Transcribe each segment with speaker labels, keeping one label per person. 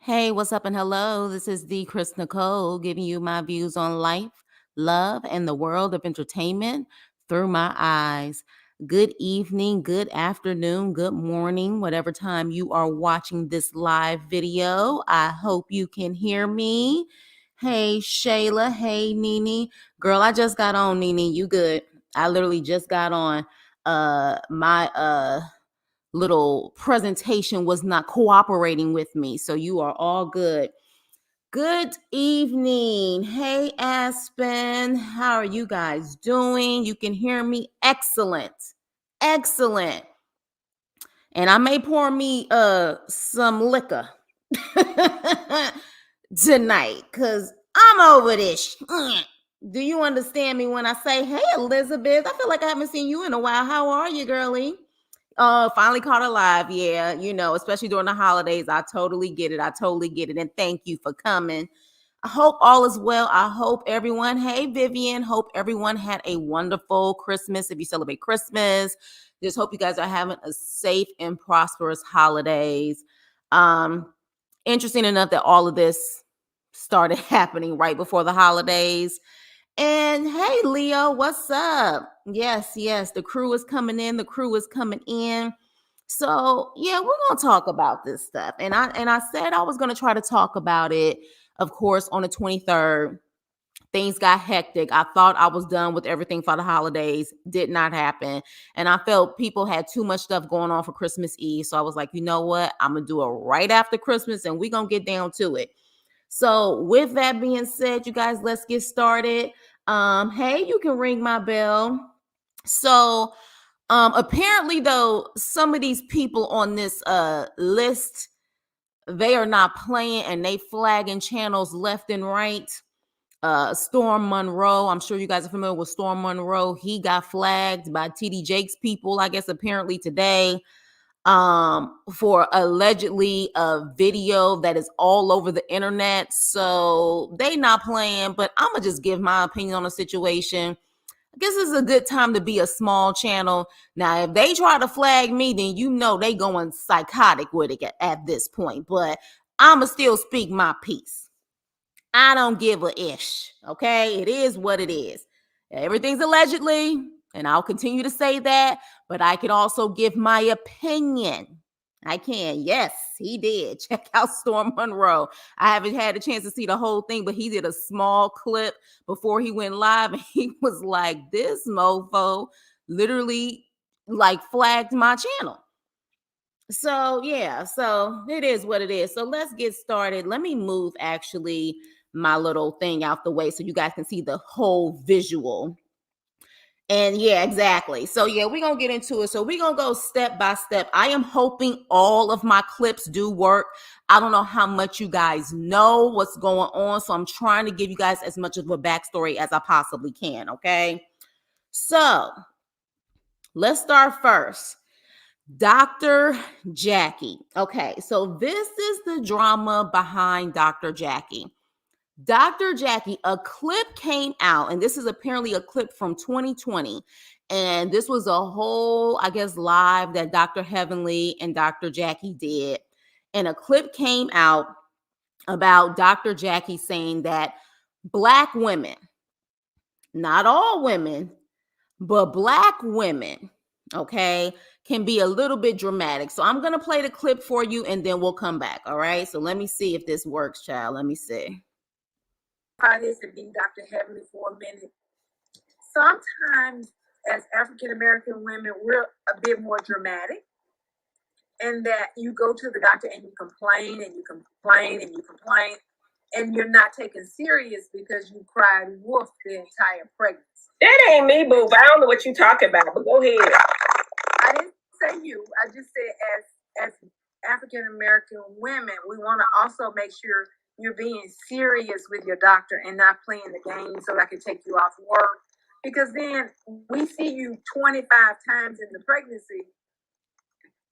Speaker 1: Hey, what's up and hello? This is the Chris Nicole giving you my views on life, love, and the world of entertainment through my eyes. Good evening, good afternoon, good morning, whatever time you are watching this live video. I hope you can hear me. Hey, Shayla. Hey, Nene. Girl, I just got on, Nene. You good? I literally just got on. My little presentation was not cooperating with me. So you are all good. Good evening. Hey, Aspen. How are you guys doing? You can hear me? Excellent. Excellent. And I may pour me some liquor tonight because I'm over this. Do you understand me when I say, hey, Elizabeth? I feel like I haven't seen you in a while. How are you, girlie? Finally caught alive. Yeah, especially during the holidays. I totally get it. I totally get it. And thank you for coming. I hope all is well. I hope everyone, hey, Vivian, hope everyone had a wonderful Christmas. If you celebrate Christmas, just hope you guys are having a safe and prosperous holidays. Interesting enough that all of this started happening right before the holidays. And hey, Leo, what's up? Yes, the crew is coming in. The crew is coming in. So yeah, we're gonna talk about this stuff. And I said I was gonna try to talk about it, of course, on the 23rd. Things got hectic. I thought I was done with everything for the holidays. Did not happen. And I felt people had too much stuff going on for Christmas Eve. So I was like, you know what? I'm gonna do it right after Christmas and we're gonna get down to it. So with that being said, you guys, let's get started. Hey, you can ring my bell. So apparently though, some of these people on this list, they are not playing and they flagging channels left and right. Storm Monroe, I'm sure you guys are familiar with Storm Monroe. He got flagged by TD Jakes people, I guess apparently today, for allegedly a video that is all over the internet. So they not playing, but I'm gonna just give my opinion on the situation. I guess this is a good time to be a small channel. Now, if they try to flag me, then they going psychotic with it at this point. But I'ma still speak my piece. I don't give a ish. Okay, it is what it is. Everything's allegedly, and I'll continue to say that. But I can also give my opinion. I can. Yes, he did. Check out Storm Monroe. I haven't had a chance to see the whole thing, but he did a small clip before he went live, and he was like, "This mofo literally like flagged my channel." So yeah, so it is what it is. So let's get started. Let me move actually my little thing out the way so you guys can see the whole visual. And yeah, exactly. So yeah, we're gonna get into it. So we're gonna go step by step. I am hoping all of my clips do work. I don't know how much you guys know what's going on. So I'm trying to give you guys as much of a backstory as I possibly can. Okay. So let's start first. Dr. Jackie. Okay, so this is the drama behind Dr. Jackie. Dr. Jackie, a clip came out, and this is apparently a clip from 2020. And this was a whole, I guess, live that Dr. Heavenly and Dr. Jackie did. And a clip came out about Dr. Jackie saying that Black women, not all women, but Black women, okay, can be a little bit dramatic. So I'm going to play the clip for you and then we'll come back. All right. So let me see if this works, child. Let me see.
Speaker 2: This and being Dr. Heavenly for a minute. Sometimes as African American women, we're a bit more dramatic in that you go to the doctor and you complain and you complain and you complain and you're not taken serious because you cried wolf the entire pregnancy.
Speaker 3: That ain't me, boo. I don't know what you're talking about, but go ahead.
Speaker 2: I didn't say you. I just said as African American women, we want to also make sure you're being serious with your doctor and not playing the game so I can take you off work. Because then we see you 25 times in the pregnancy.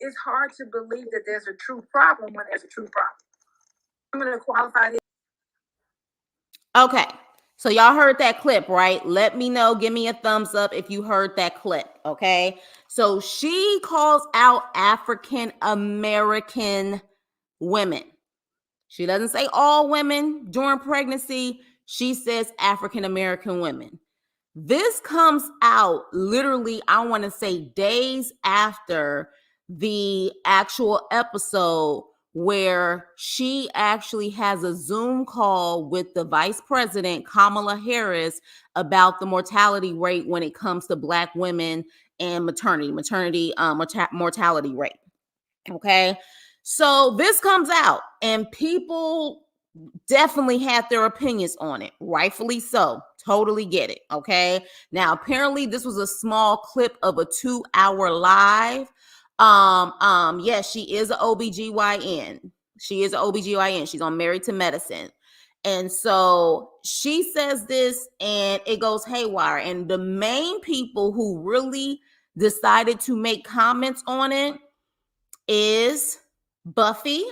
Speaker 2: It's hard to believe that there's a true problem when there's a true problem. I'm going to qualify this.
Speaker 1: Okay. So y'all heard that clip, right? Let me know. Give me a thumbs up if you heard that clip. Okay. So she calls out African American women. She doesn't say all women during pregnancy. She says African American women. This comes out literally, I want to say, days after the actual episode where she actually has a Zoom call with the vice president, Kamala Harris, about the mortality rate when it comes to Black women and mortality rate. Okay. So this comes out and people definitely had their opinions on it, rightfully so. Totally get it. Okay. Now, apparently, this was a small clip of a 2-hour live. Yes, she is an OBGYN. She is an OBGYN. She's on Married to Medicine. And so she says this and it goes haywire. And the main people who really decided to make comments on it is Buffy.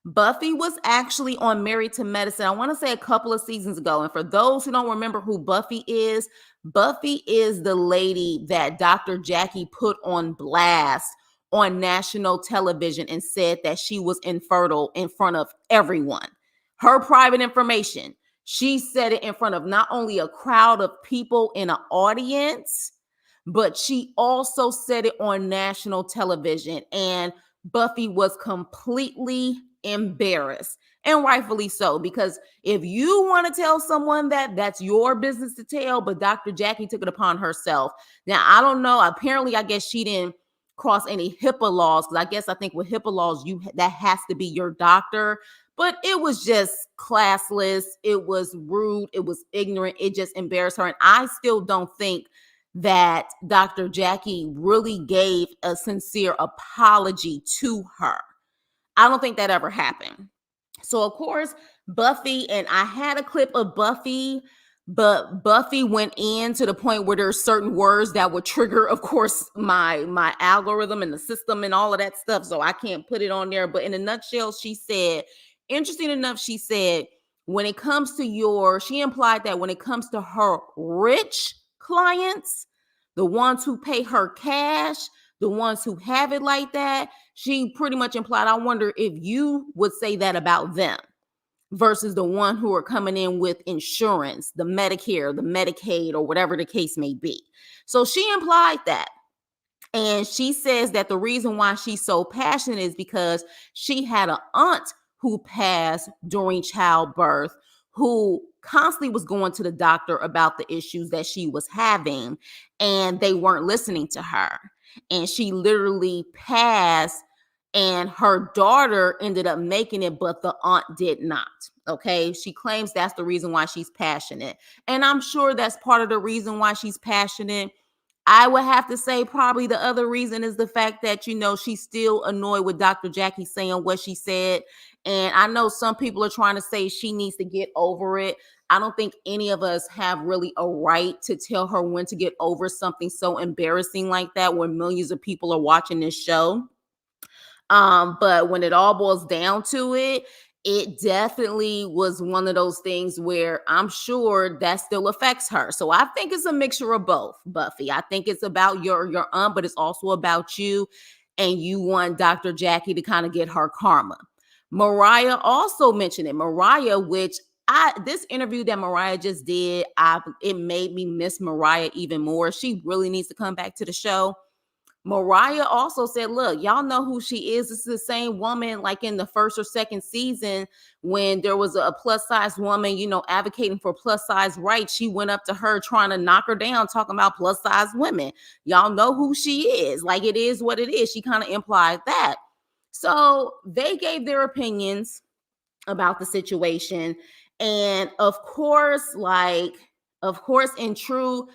Speaker 1: Buffy was actually on Married to Medicine, I want to say a couple of seasons ago. And for those who don't remember who Buffy is the lady that Dr. Jackie put on blast on national television and said that she was infertile in front of everyone. Her private information. She said it in front of not only a crowd of people in an audience, but she also said it on national television. And Buffy was completely embarrassed, and rightfully so, because if you want to tell someone that, that's your business to tell, but Dr. Jackie took it upon herself. Now, I don't know. Apparently, I guess she didn't cross any HIPAA laws, because I think with HIPAA laws, that has to be your doctor. But it was just classless. It was rude. It was ignorant. It just embarrassed her. And I still don't think that Dr. Jackie really gave a sincere apology to her. I don't think that ever happened. So, of course, Buffy, and I had a clip of Buffy, but Buffy went in to the point where there's certain words that would trigger, of course, my algorithm and the system and all of that stuff. So I can't put it on there. But in a nutshell, she said, interesting enough, she said, when it comes to she implied that when it comes to her rich clients, the ones who pay her cash, the ones who have it like that, she pretty much implied, I wonder if you would say that about them versus the one who are coming in with insurance, the Medicare, the Medicaid, or whatever the case may be. So she implied that. And she says that the reason why she's so passionate is because she had an aunt who passed during childbirth, who constantly was going to the doctor about the issues that she was having, and they weren't listening to her. And she literally passed, and her daughter ended up making it, but the aunt did not. Okay. She claims that's the reason why she's passionate. And I'm sure that's part of the reason why she's passionate. I would have to say probably the other reason is the fact that, she's still annoyed with Dr. Jackie saying what she said. And I know some people are trying to say she needs to get over it. I don't think any of us have really a right to tell her when to get over something so embarrassing like that when millions of people are watching this show. But when it all boils down to it, it definitely was one of those things where I'm sure that still affects her. So I think it's a mixture of both, Buffy. I think it's about your aunt, but it's also about you, and you want Dr. Jackie to kind of get her karma. Mariah also mentioned it. Mariah, which this interview that Mariah just did, it made me miss Mariah even more. She really needs to come back to the show. Mariah also said, look, y'all know who she is. This is the same woman like in the first or second season when there was a plus size woman, advocating for plus size rights. She went up to her trying to knock her down, talking about plus size women. Y'all know who she is. Like, it is what it is. She kind of implied that. So they gave their opinions about the situation. And of course, in true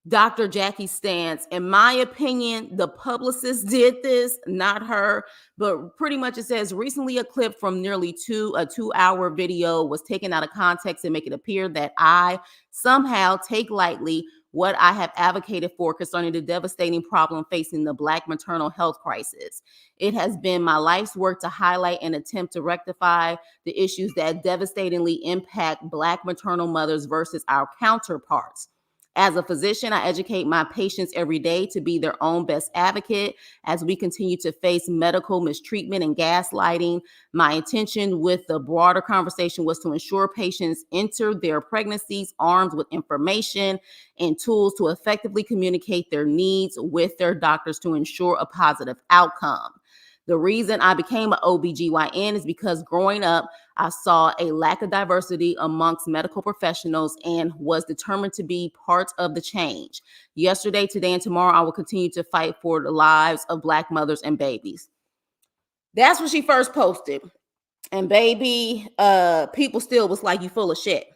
Speaker 1: Dr. Jackie stance, in my opinion, the publicist did this, not her, but pretty much it says recently a clip from nearly a 2-hour video was taken out of context and make it appear that I somehow take lightly what I have advocated for concerning the devastating problem facing the Black maternal health crisis. It has been my life's work to highlight and attempt to rectify the issues that devastatingly impact Black maternal mothers versus our counterparts. As a physician, I educate my patients every day to be their own best advocate as we continue to face medical mistreatment and gaslighting. My intention with the broader conversation was to ensure patients enter their pregnancies armed with information and tools to effectively communicate their needs with their doctors to ensure a positive outcome. The reason I became an OBGYN is because growing up, I saw a lack of diversity amongst medical professionals and was determined to be part of the change. Yesterday, today, and tomorrow, I will continue to fight for the lives of Black mothers and babies. That's what she first posted. And baby, people still was like, you full of shit.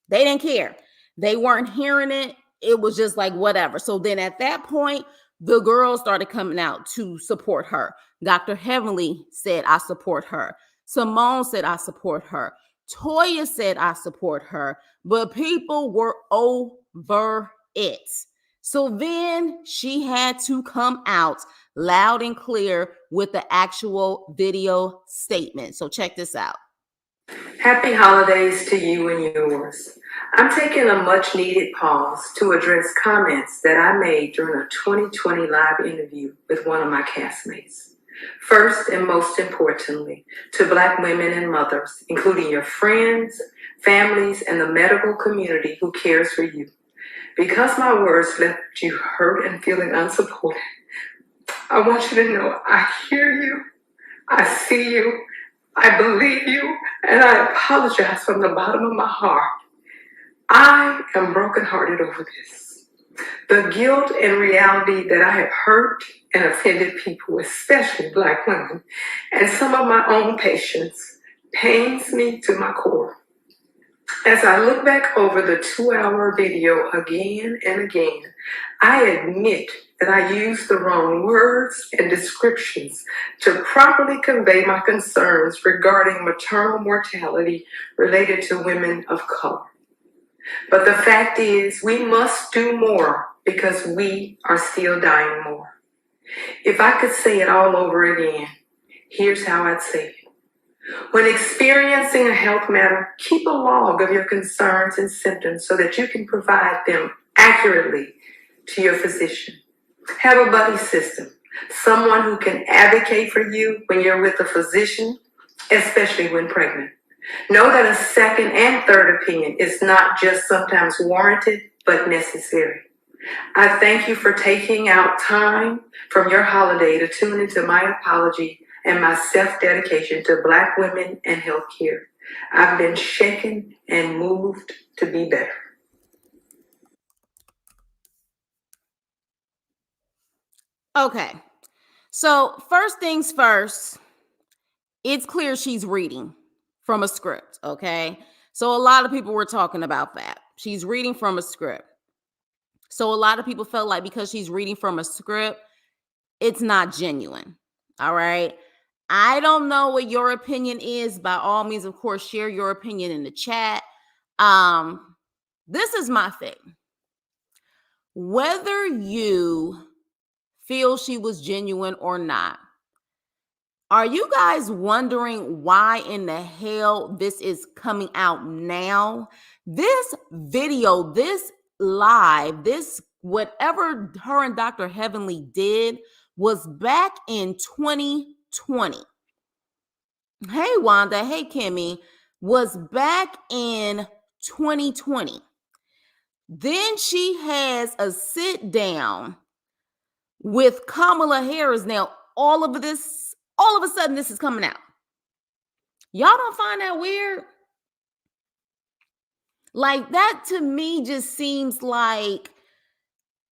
Speaker 1: They didn't care. They weren't hearing it. It was just like, whatever. So then at that point, the girls started coming out to support her. Dr. Heavenly said, I support her. Simone said, I support her. Toya said, I support her. But people were over it. So then she had to come out loud and clear with the actual video statement. So check this out.
Speaker 4: Happy holidays to you and yours. I'm taking a much needed pause to address comments that I made during a 2020 live interview with one of my castmates. First and most importantly, to Black women and mothers, including your friends, families, and the medical community who cares for you. Because my words left you hurt and feeling unsupported, I want you to know I hear you, I see you, I believe you, and I apologize from the bottom of my heart. I am brokenhearted over this. The guilt and reality that I have hurt and offended people, especially Black women, and some of my own patients, pains me to my core. As I look back over the 2-hour video again and again, I admit that I used the wrong words and descriptions to properly convey my concerns regarding maternal mortality related to women of color. But the fact is, we must do more because we are still dying more. If I could say it all over again, here's how I'd say it. When experiencing a health matter, keep a log of your concerns and symptoms so that you can provide them accurately to your physician. Have a buddy system, someone who can advocate for you when you're with a physician, especially when pregnant. Know that a second and third opinion is not just sometimes warranted, but necessary. I thank you for taking out time from your holiday to tune into my apology and my self-dedication to Black women and healthcare. I've been shaken and moved to be better.
Speaker 1: Okay, so first things first, it's clear she's reading from a script, okay? So a lot of people were talking about that. She's reading from a script. So a lot of people felt like because she's reading from a script, it's not genuine, all right? I don't know what your opinion is. By all means, of course, share your opinion in the chat. This is my thing. Whether you feel she was genuine or not, are you guys wondering why in the hell this is coming out now? This video, this live, this whatever her and Dr. Heavenly did was back in 2020. Hey, Wanda. Hey, Kimmy. Was back in 2020. Then she has a sit down with Kamala Harris. Now, all of a sudden, this is coming out. Y'all don't find that weird? Like, that to me just seems like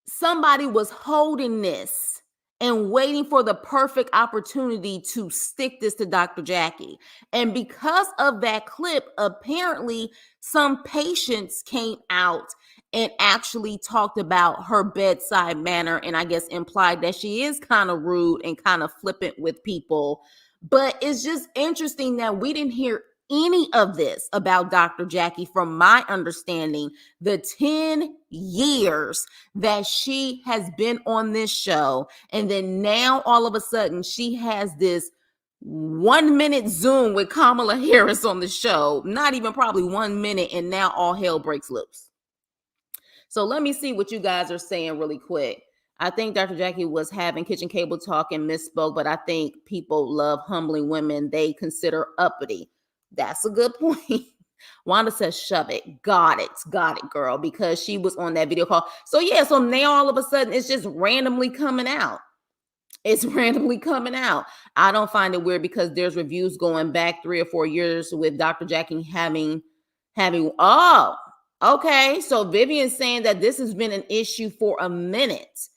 Speaker 1: somebody was holding this and waiting for the perfect opportunity to stick this to Dr. Jackie. And because of that clip, apparently some patients came out and actually talked about her bedside manner, and I guess implied that she is kind of rude and kind of flippant with people. But it's just interesting that we didn't hear any of this about Dr. Jackie, from my understanding, the 10 years that she has been on this show. And then now all of a sudden she has this 1-minute Zoom with Kamala Harris on the show, not even probably 1 minute, and now all hell breaks loose. So let me see what you guys are saying really quick. I think Dr. Jackie was having kitchen cable talk and misspoke, but I think people love humbling women they consider uppity. That's a good point. Wanda says, shove it. Got it, girl, because she was on that video call. So yeah, so now all of a sudden it's just randomly coming out. It's randomly coming out. I don't find it weird because there's reviews going back 3 or 4 years with Dr. Jackie having, oh, okay. So Vivian's saying that this has been an issue for a minute.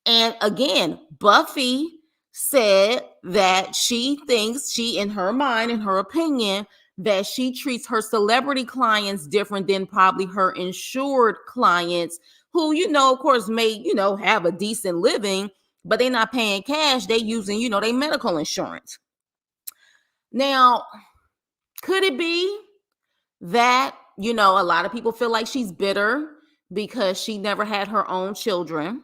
Speaker 1: And again, Buffy said that she thinks in her mind, in her opinion, that she treats her celebrity clients different than probably her insured clients who, of course, may, have a decent living, but they're not paying cash. They using, their medical insurance. Now, could it be that, a lot of people feel like she's bitter because she never had her own children?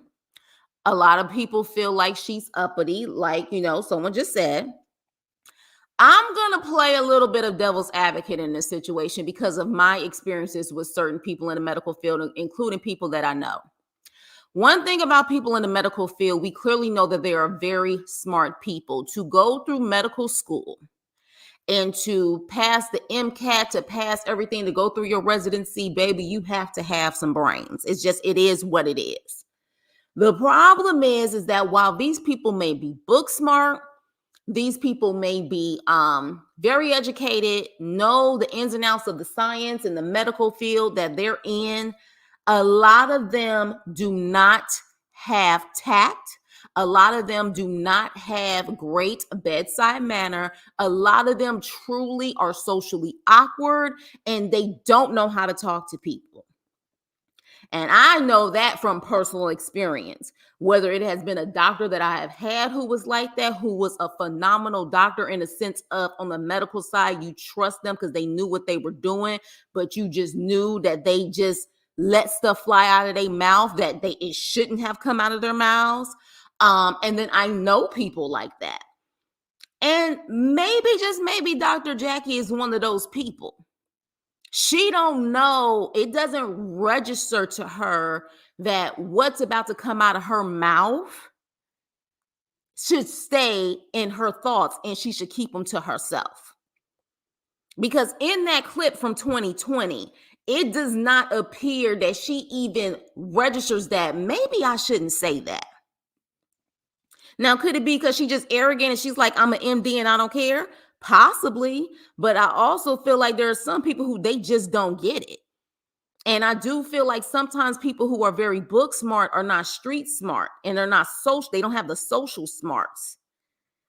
Speaker 1: A lot of people feel like she's uppity, like, someone just said. I'm going to play a little bit of devil's advocate in this situation because of my experiences with certain people in the medical field, including people that I know. One thing about people in the medical field, we clearly know that they are very smart people. To go through medical school and to pass the MCAT, to pass everything, to go through your residency, baby, you have to have some brains. It is what it is. The problem is that while these people may be book smart, these people may be very educated, know the ins and outs of the science and the medical field that they're in, a lot of them do not have tact. A lot of them do not have great bedside manner. A lot of them truly are socially awkward and they don't know how to talk to people. And I know that from personal experience, whether it has been a doctor that I have had who was like that, who was a phenomenal doctor in the sense of on the medical side, you trust them because they knew what they were doing, but you just knew that they just let stuff fly out of their mouth that it shouldn't have come out of their mouths. And then I know people like that. And maybe, just maybe, Dr. Jackie is one of those people. She don't know, it doesn't register to her that what's about to come out of her mouth should stay in her thoughts and she should keep them to herself. Because in that clip from 2020, it does not appear that she even registers that maybe I shouldn't say that. Now, could it be because she's just arrogant and she's like, I'm an MD and I don't care? Possibly, but I also feel like there are some people who they just don't get it. And I do feel like sometimes people who are very book smart are not street smart and they're not social. They don't have the social smarts,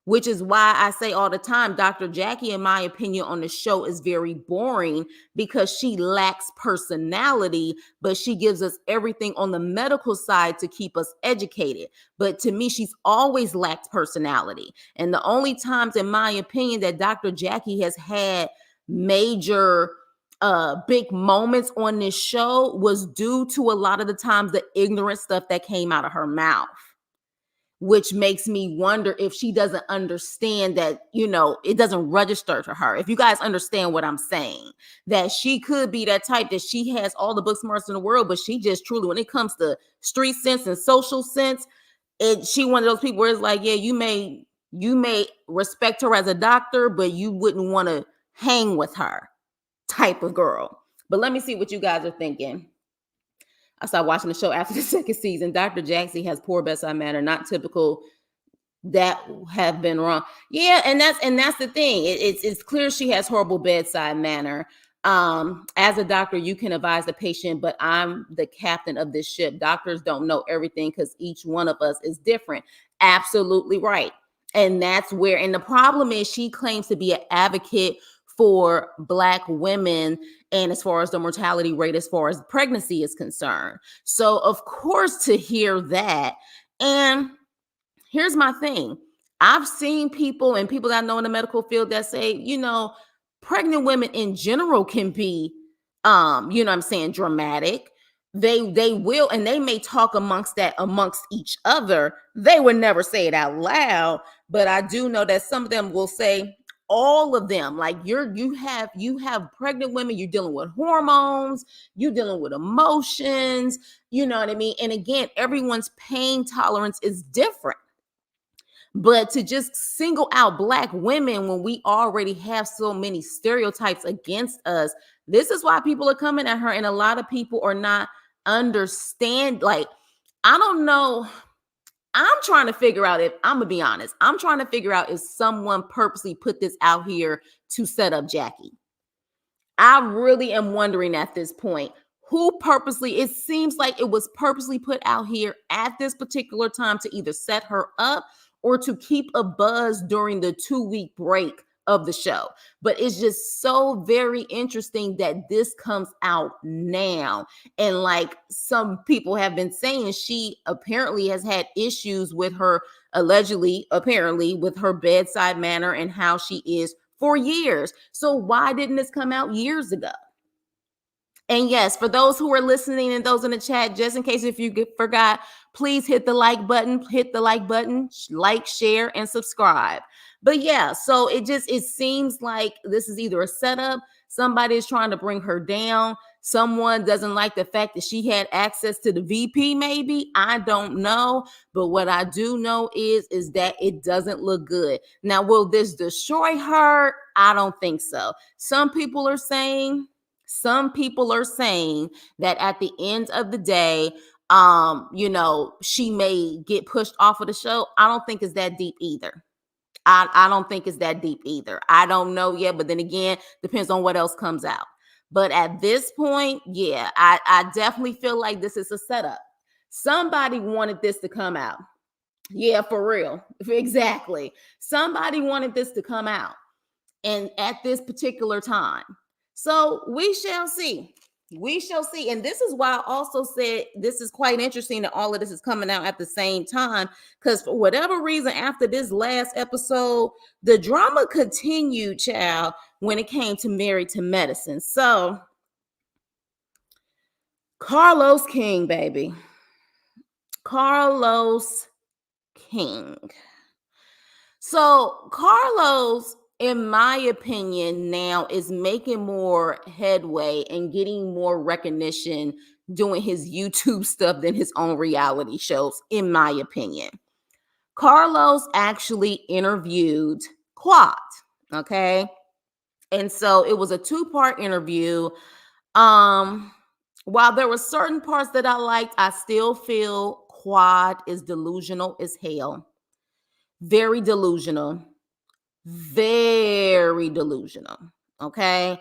Speaker 1: which is why I say all the time, Dr. Jackie, in my opinion, on the show is very boring because she lacks personality, but she gives us everything on the medical side to keep us educated. But to me, she's always lacked personality. And the only times, in my opinion, that Dr. Jackie has had major big moments on this show was due to a lot of the times the ignorant stuff that came out of her mouth, which makes me wonder if she doesn't understand that, it doesn't register to her. If you guys understand what I'm saying, that she could be that type that she has all the book smarts in the world, but she just truly, when it comes to street sense and social sense, she one of those people where it's like, yeah, you may respect her as a doctor, but you wouldn't want to hang with her type of girl. But let me see what you guys are thinking. I started watching the show after the second season. Dr. Jackie has poor bedside manner, not typical. That have been wrong. Yeah, and that's the thing. It's clear she has horrible bedside manner. As a doctor, you can advise the patient, but I'm the captain of this ship. Doctors don't know everything because each one of us is different. Absolutely right. And that's where, and the problem is she claims to be an advocate for Black women and as far as the mortality rate, as far as pregnancy is concerned. So of course, to hear that, and here's my thing. I've seen people and people that I know in the medical field that say, pregnant women in general can be, dramatic. They will, and they may talk amongst each other. They would never say it out loud, but I do know that some of them will say, all of them. Like you have pregnant women, you're dealing with hormones, you're dealing with emotions, you know what I mean? And again, everyone's pain tolerance is different. But to just single out Black women when we already have so many stereotypes against us, this is why people are coming at her. And a lot of people are not understand. Like, I don't know. I'm trying to figure out if, I'm gonna be honest, I'm trying to figure out if someone purposely put this out here to set up Jackie. I really am wondering at this point who purposely, it seems like it was purposely put out here at this particular time to either set her up or to keep a buzz during the 2-week break of the show. But it's just so very interesting that this comes out now. And like some people have been saying, she apparently has had issues with her, apparently with her bedside manner and how she is for years. So why didn't this come out years ago? And yes, for those who are listening and those in the chat, just in case if you forgot, please hit the like button, like, share, and subscribe. But yeah, so it seems like this is either a setup, somebody is trying to bring her down, someone doesn't like the fact that she had access to the VP, maybe, I don't know. But what I do know is that it doesn't look good. Now, will this destroy her? I don't think so. Some people are saying that at the end of the day, she may get pushed off of the show. I don't think it's that deep either. I don't think it's that deep either. I don't know yet, but then again, depends on what else comes out. But at this point, yeah, I definitely feel like this is a setup. Somebody wanted this to come out. Yeah, for real. Exactly. Somebody wanted this to come out. And at this particular time. So we shall see. We shall see. And this is why I also said this is quite interesting that all of this is coming out at the same time. Because for whatever reason, after this last episode, the drama continued, child, when it came to Married to Medicine. So Carlos King, baby. Carlos King. So Carlos, in my opinion, now is making more headway and getting more recognition doing his YouTube stuff than his own reality shows, in my opinion. Carlos actually interviewed Quad, okay? And so it was a 2-part interview. While there were certain parts that I liked, I still feel Quad is delusional as hell. Very delusional. Very delusional. Okay.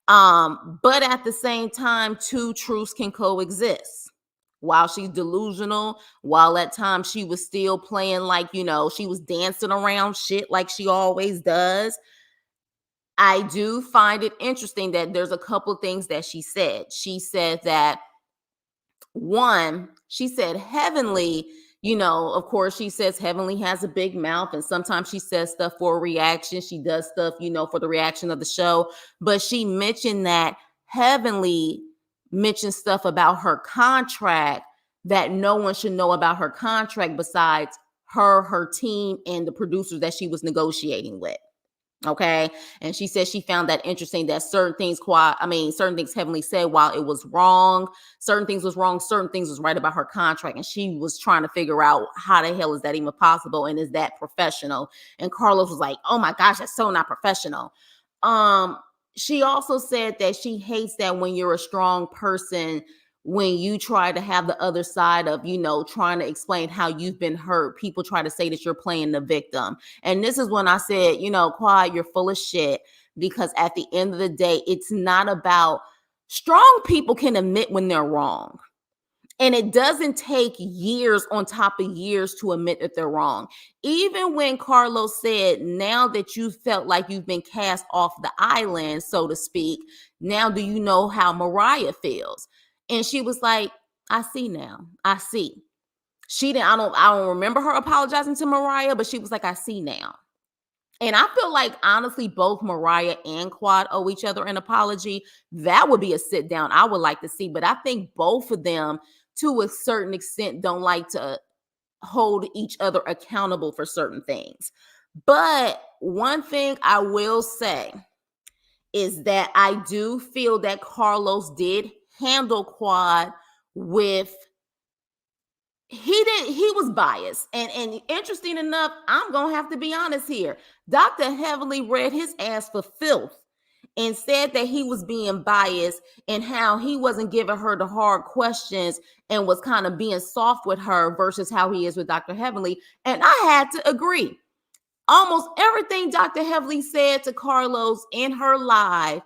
Speaker 1: But at the same time, two truths can coexist. While she's delusional, while at times she was still playing like, she was dancing around shit like she always does. I do find it interesting that there's a couple of things that she said. She said that, one, she said Heavenly, of course, she says Heavenly has a big mouth, and sometimes she says stuff for a reaction. She does stuff, for the reaction of the show. But she mentioned that Heavenly mentioned stuff about her contract that no one should know about her contract besides her team, and the producers that she was negotiating with. Okay. And she said she found that interesting that certain things Heavenly said, while it was wrong, certain things was wrong, certain things was right about her contract. And she was trying to figure out how the hell is that even possible? And is that professional? And Carlos was like, oh my gosh, that's so not professional. She also said that she hates that when you're a strong person, when you try to have the other side of, trying to explain how you've been hurt, people try to say that you're playing the victim. And this is when I said, Quad, you're full of shit, because at the end of the day, it's not about, strong people can admit when they're wrong. And it doesn't take years on top of years to admit that they're wrong. Even when Carlos said, now that you felt like you've been cast off the island, so to speak, now do you know how Mariah feels? And she was like, I see now. I see. She didn't, I don't remember her apologizing to Mariah, but she was like, I see now. And I feel like, honestly, both Mariah and Quad owe each other an apology. That would be a sit down I would like to see. But I think both of them, to a certain extent, don't like to hold each other accountable for certain things. But one thing I will say is that I do feel that Carlos did handle Quad with he was biased. And interesting enough, I'm gonna have to be honest here. Dr. Heavily read his ass for filth and said that he was being biased and how he wasn't giving her the hard questions and was kind of being soft with her versus how he is with Dr. Heavenly. And I had to agree. Almost everything Dr. Heavily said to Carlos in her live,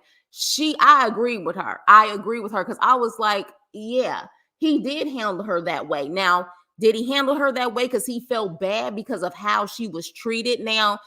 Speaker 1: I agree with her. I agree with her because I was like, yeah, he did handle her that way. Now, did he handle her that way because he felt bad because of how she was treated? Now,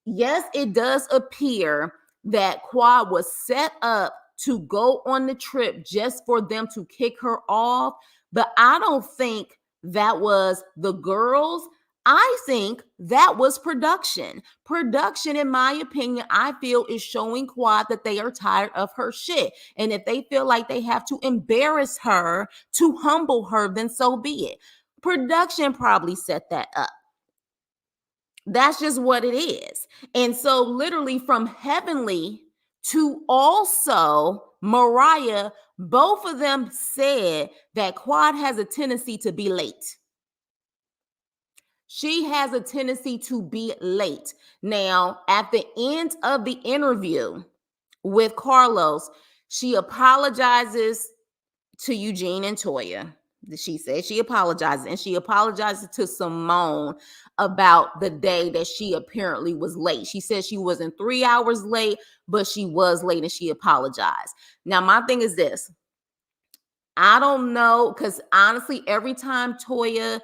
Speaker 1: yes, it does appear that Quad was set up to go on the trip just for them to kick her off, but I don't think that was the girls. I think that was production. Production, in my opinion, I feel is showing Quad that they are tired of her shit. And if they feel like they have to embarrass her to humble her, then so be it. Production probably set that up. That's just what it is. And so, literally, from Heavenly to also Mariah, both of them said that Quad has a tendency to be late. She has a tendency to be late. Now, at the end of the interview with Carlos, she apologizes to Eugene and Toya. She said she apologizes, and she apologizes to Simone about the day that she apparently was late. She said she wasn't 3 hours late, but she was late and she apologized. Now, my thing is this. I don't know, because honestly, every time Toya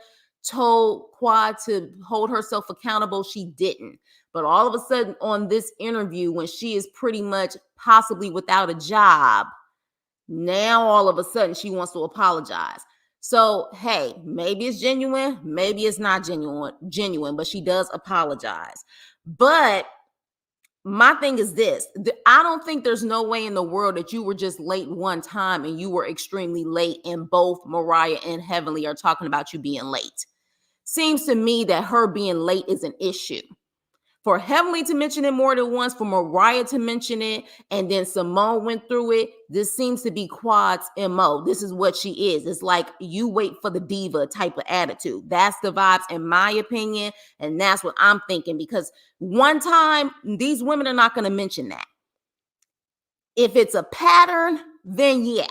Speaker 1: told Quad to hold herself accountable, she didn't. But all of a sudden on this interview, when she is pretty much possibly without a job, now all of a sudden she wants to apologize. So, hey, maybe it's genuine, maybe it's not genuine, but she does apologize. But my thing is this. I don't think there's no way in the world that you were just late one time and you were extremely late, and both Mariah and Heavenly are talking about you being late. Seems to me that her being late is an issue. For Heavenly to mention it more than once, for Mariah to mention it, and then Simone went through it, this seems to be Quad's MO. This is what she is. It's like you wait for the diva type of attitude. That's the vibes, in my opinion, and that's what I'm thinking, because one time, these women are not going to mention that. If it's a pattern, then yeah.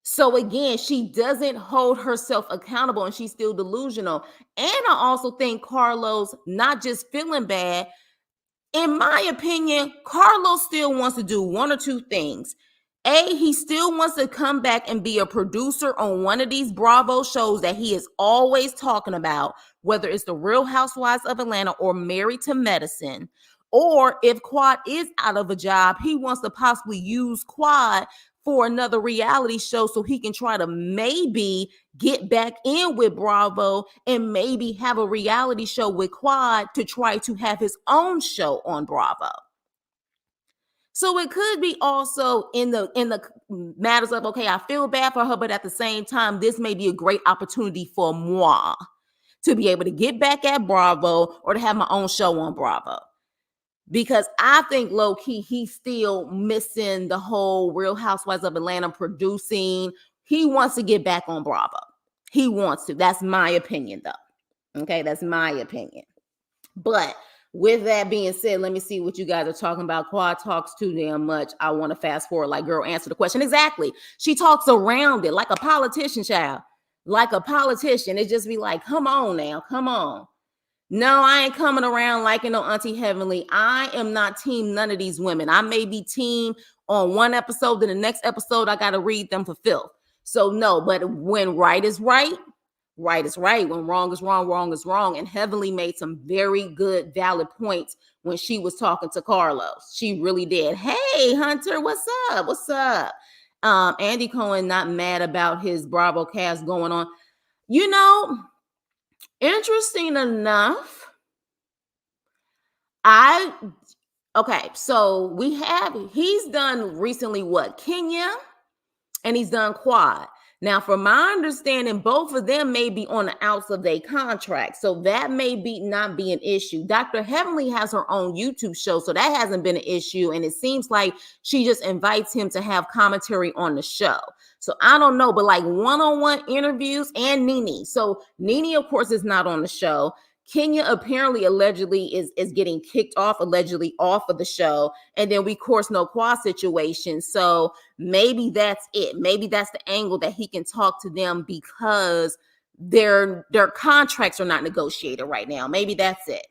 Speaker 1: So again, she doesn't hold herself accountable and she's still delusional. And I also think Carlos not just feeling bad. In my opinion, Carlos still wants to do one or two things. A, he still wants to come back and be a producer on one of these Bravo shows that he is always talking about, whether it's The Real Housewives of Atlanta or Married to Medicine. Or if Quad is out of a job, he wants to possibly use Quad for another reality show so he can try to maybe get back in with Bravo and maybe have a reality show with Quad to try to have his own show on Bravo. So it could be also in the matters of, okay, I feel bad for her, but at the same time, this may be a great opportunity for moi to be able to get back at Bravo or to have my own show on Bravo. Because I think low-key, he's still missing the whole Real Housewives of Atlanta producing. He wants to get back on Bravo. He wants to. That's my opinion, though. Okay, that's my opinion. But with that being said, let me see what you guys are talking about. Quad talks too damn much. I want to fast forward. Like, girl, answer the question. Exactly. She talks around it like a politician, child. Like a politician. It just be like, come on now. Come on. No, I ain't coming around liking no Auntie Heavenly. I am not team none of these women. I may be team on one episode, then the next episode, I got to read them for filth. So no, but when right is right, right is right. When wrong is wrong, wrong is wrong. And Heavenly made some very good, valid points when she was talking to Carlos. She really did. Hey, Hunter, what's up? What's up? Andy Cohen not mad about his Bravo cast going on. You know, interesting enough, so he's done recently what? Kenya, and he's done Quad. Now, from my understanding, both of them may be on the outs of their contract. So that may be not be an issue. Dr. Heavenly has her own YouTube show, so that hasn't been an issue. And it seems like she just invites him to have commentary on the show. So I don't know, but like one-on-one interviews and Nene. So Nene, of course, is not on the show. Kenya apparently allegedly is getting kicked off allegedly off of the show. And then we, of course, know Quad situation. So maybe that's it. Maybe that's the angle that he can talk to them because their contracts are not negotiated right now. Maybe that's it.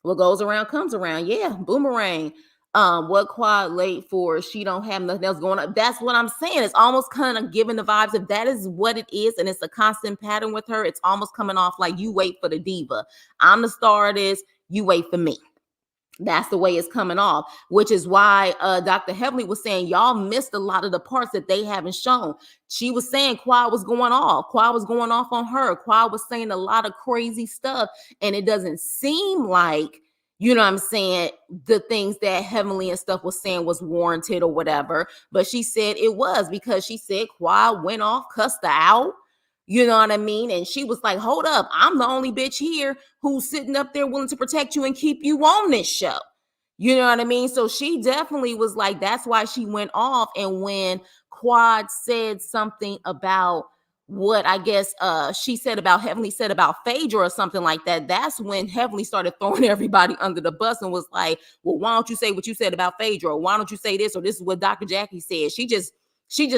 Speaker 1: What goes around comes around. Yeah, boomerang. What Quad late for? She don't have nothing else going on. That's what I'm saying. It's almost kind of giving the vibes. If that is what it is, and it's a constant pattern with her, it's almost coming off like you wait for the diva. I'm the star of this. You wait for me. That's the way it's coming off, which is why Dr. Heavenly was saying y'all missed a lot of the parts that they haven't shown. She was saying Quad was going off. Quad was going off on her. Quad was saying a lot of crazy stuff, and it doesn't seem like, you know what I'm saying, the things that Heavenly and stuff was saying was warranted or whatever. But she said it was because she said Quad went off, cussed her out. You know what I mean? And she was like, hold up, I'm the only bitch here who's sitting up there willing to protect you and keep you on this show. You know what I mean? So she definitely was like, that's why she went off. And when Quad said something about what I guess she said about Heavenly said about Phaedra or something like that, that's when Heavenly started throwing everybody under the bus and was like, well, why don't you say what you said about Phaedra? Or why don't you say this? Or this is what Dr. Jackie said. She just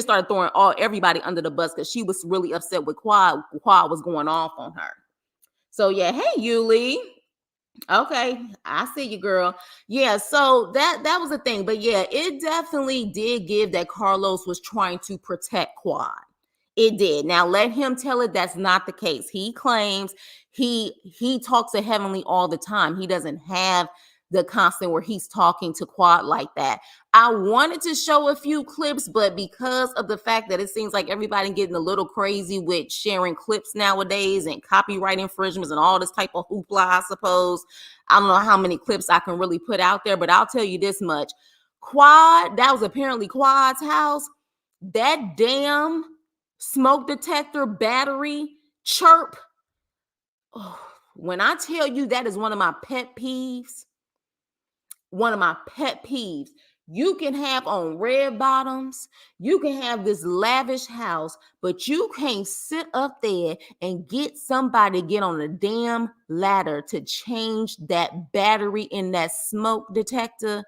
Speaker 1: started throwing everybody under the bus because she was really upset with Quad. Quad was going off on her. So yeah, hey Yuli. Okay, I see you, girl. Yeah, so that was the thing. But yeah, it definitely did give that Carlos was trying to protect Quad. It did. Now let him tell it that's not the case. He claims he talks to Heavenly all the time. He doesn't have the constant where he's talking to Quad like that. I wanted to show a few clips, but because of the fact that it seems like everybody getting a little crazy with sharing clips nowadays and copyright infringements and all this type of hoopla, I suppose, I don't know how many clips I can really put out there, but I'll tell you this much. Quad, that was apparently Quad's house. That damn smoke detector battery chirp. Oh, when I tell you that is one of my pet peeves, you can have on red bottoms, you can have this lavish house, but you can't sit up there and get somebody to get on a damn ladder to change that battery in that smoke detector.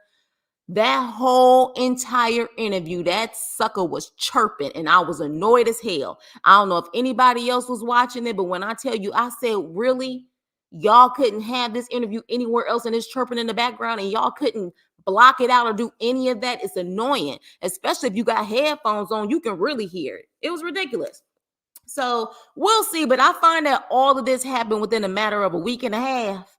Speaker 1: That whole entire interview, that sucker was chirping and I was annoyed as hell. I don't know if anybody else was watching it, but when I tell you, I said, really? Y'all couldn't have this interview anywhere else and it's chirping in the background and y'all couldn't block it out or do any of that? It's annoying, especially if you got headphones on, you can really hear it. It was ridiculous. So we'll see, but I find that all of this happened within a matter of a week and a half.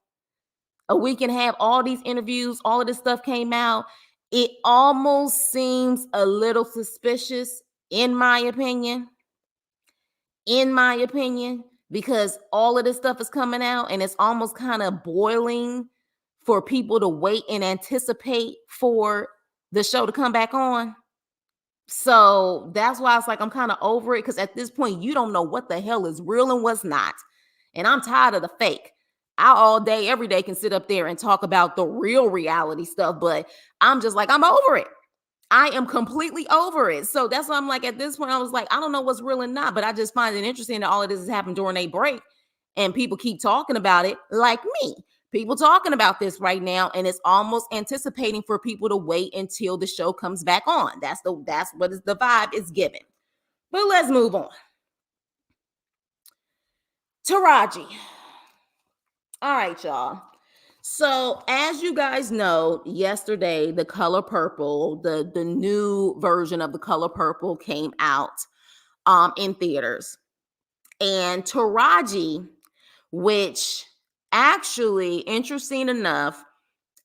Speaker 1: All these interviews, all of this stuff came out. It almost seems a little suspicious, in my opinion, because all of this stuff is coming out and it's almost kind of boiling for people to wait and anticipate for the show to come back on. So that's why it's like I'm kind of over it, because at this point, you don't know what the hell is real and what's not. And I'm tired of the fake. I all day, every day can sit up there and talk about the real reality stuff, but I'm just like, I'm over it. I am completely over it. So that's why I'm like, at this point, I was like, I don't know what's real and not, but I just find it interesting that all of this has happened during a break and people keep talking about it like me. People talking about this right now, and it's almost anticipating for people to wait until the show comes back on. That's what is the vibe is given. But let's move on. Taraji. All right, y'all. So as you guys know, yesterday, The Color Purple, the new version of The Color Purple came out in theaters. And Taraji, which actually, interesting enough,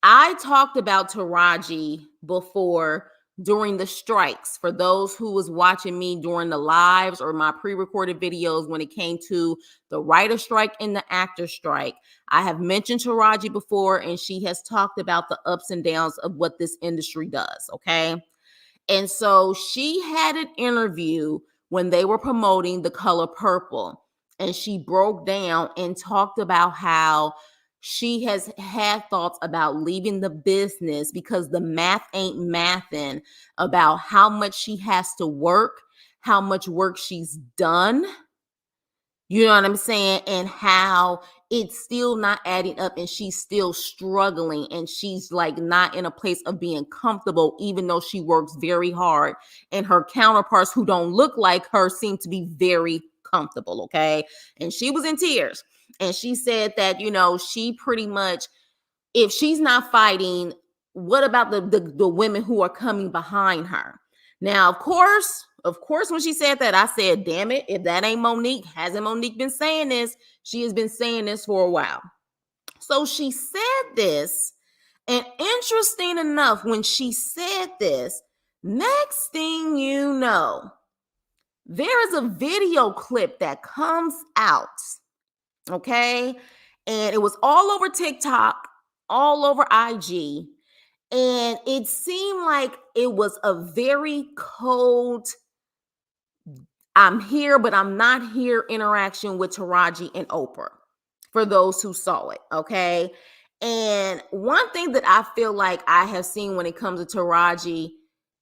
Speaker 1: I talked about Taraji before during the strikes. For those who was watching me during the lives or my pre-recorded videos when it came to the writer strike and the actor strike, I have mentioned Taraji before, and she has talked about the ups and downs of what this industry does, okay? And so she had an interview when they were promoting The Color Purple. And she broke down and talked about how she has had thoughts about leaving the business because the math ain't mathing about how much she has to work, how much work she's done. You know what I'm saying? And how it's still not adding up and she's still struggling and she's like not in a place of being comfortable, even though she works very hard. And her counterparts who don't look like her seem to be very comfortable. Okay. And she was in tears. And she said that, she pretty much, if she's not fighting, what about the women who are coming behind her? Now, of course, when she said that, I said, damn it, if that ain't Monique, hasn't Monique been saying this? She has been saying this for a while. So she said this, and interesting enough, when she said this, next thing you know, there is a video clip that comes out, okay? And it was all over TikTok, all over IG, and it seemed like it was a very cold, I'm here, but I'm not here interaction with Taraji and Oprah, for those who saw it, okay? And one thing that I feel like I have seen when it comes to Taraji,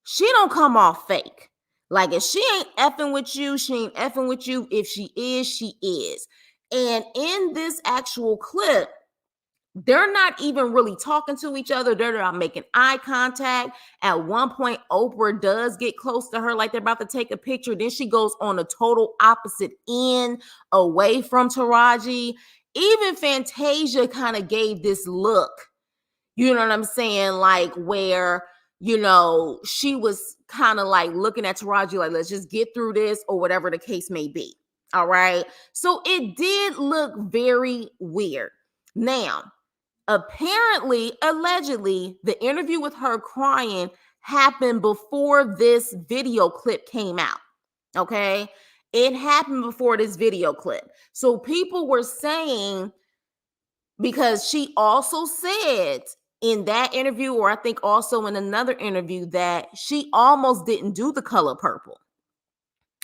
Speaker 1: she don't come off fake. Like, if she ain't effing with you, she ain't effing with you. If she is, she is. And in this actual clip, they're not even really talking to each other. They're not making eye contact. At one point, Oprah does get close to her, like they're about to take a picture. Then she goes on a total opposite end, away from Taraji. Even Fantasia kind of gave this look, you know what I'm saying? Like, where, she was kind of like looking at Taraji, like, let's just get through this, or whatever the case may be. All right. So it did look very weird. Now, apparently, allegedly, the interview with her crying happened before this video clip came out. Okay. It happened before this video clip. So people were saying, because she also said in that interview, or I think also in another interview, that she almost didn't do The Color Purple.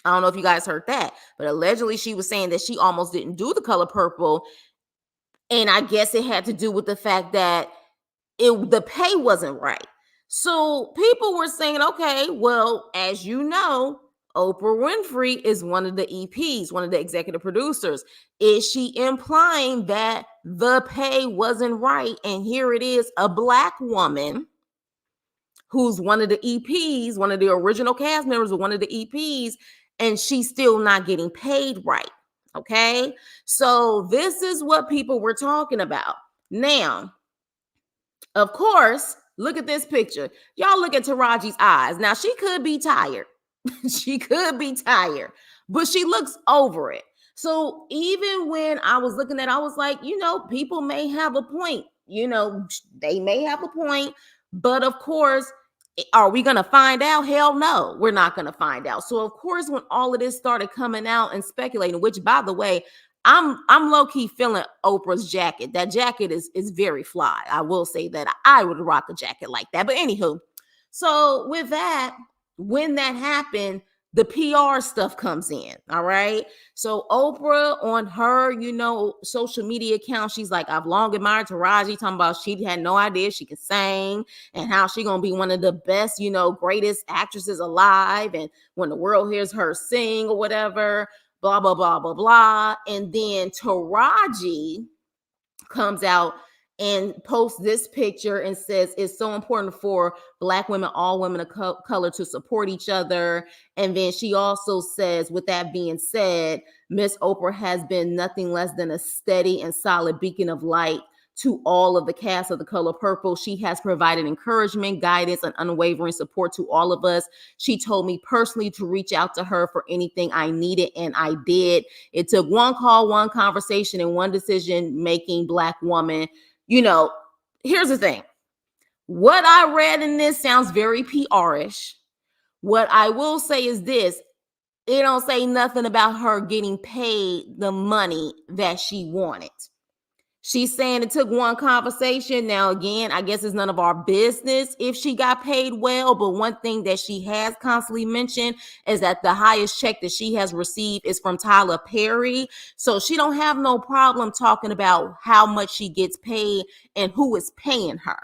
Speaker 1: I don't know if you guys heard that, but allegedly she was saying that she almost didn't do The Color Purple. And I guess it had to do with the fact that the pay wasn't right. So people were saying, okay, well, as you know, Oprah Winfrey is one of the EPs, one of the executive producers. Is she implying that the pay wasn't right? And here it is, a Black woman who's one of the EPs, one of the original cast members of one of the EPs, and she's still not getting paid right. Okay. So this is what people were talking about. Now, of course, look at this picture. Y'all look at Taraji's eyes. Now, she could be tired. She could be tired, but she looks over it. So even when I was looking at it, I was like, people may have a point. They may have a point. But of course, are we going to find out? Hell no, we're not going to find out. So of course, when all of this started coming out and speculating, which, by the way, I'm low-key feeling Oprah's jacket. That jacket is very fly. I will say that I would rock a jacket like that. But anywho, so with that, when that happened, the PR stuff comes in. All right. So Oprah on her, social media account, she's like, I've long admired Taraji, talking about she had no idea she could sing and how she gonna be one of the best, greatest actresses alive. And when the world hears her sing or whatever, blah, blah, blah, blah, blah. And then Taraji comes out and posts this picture and says it's so important for Black women, all women of color, to support each other. And then she also says, with that being said, Miss Oprah has been nothing less than a steady and solid beacon of light to all of the cast of The Color Purple. She has provided encouragement, guidance, and unwavering support to all of us. She told me personally to reach out to her for anything I needed, and I did. It took one call, one conversation, and one decision-making Black woman. Here's the thing. What I read in this sounds very PR-ish. What I will say is this. It don't say nothing about her getting paid the money that she wanted. She's saying it took one conversation. Now, again, I guess it's none of our business if she got paid well. But one thing that she has constantly mentioned is that the highest check that she has received is from Tyler Perry. So she don't have no problem talking about how much she gets paid and who is paying her.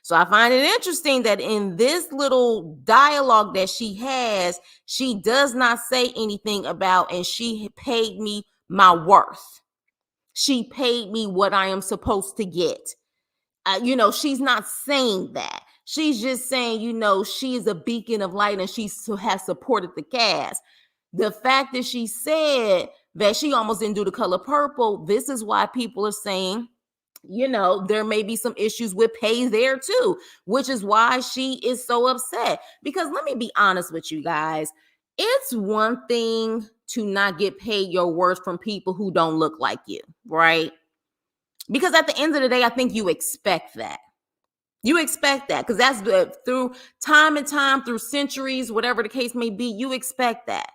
Speaker 1: So I find it interesting that in this little dialogue that she has, she does not say anything about, and she paid me my worth. She paid me what I am supposed to get. She's not saying that. She's just saying, she is a beacon of light and she has supported the cast. The fact that she said that she almost didn't do The Color Purple, this is why people are saying, there may be some issues with pay there too, which is why she is so upset. Because let me be honest with you guys, it's one thing to not get paid your worth from people who don't look like you, right? Because at the end of the day, I think you expect that. You expect that because that's through time and time, through centuries, whatever the case may be, you expect that.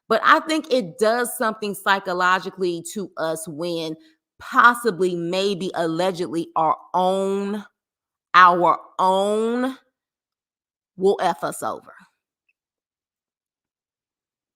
Speaker 1: But I think it does something psychologically to us when possibly, maybe, allegedly, our own will F us over.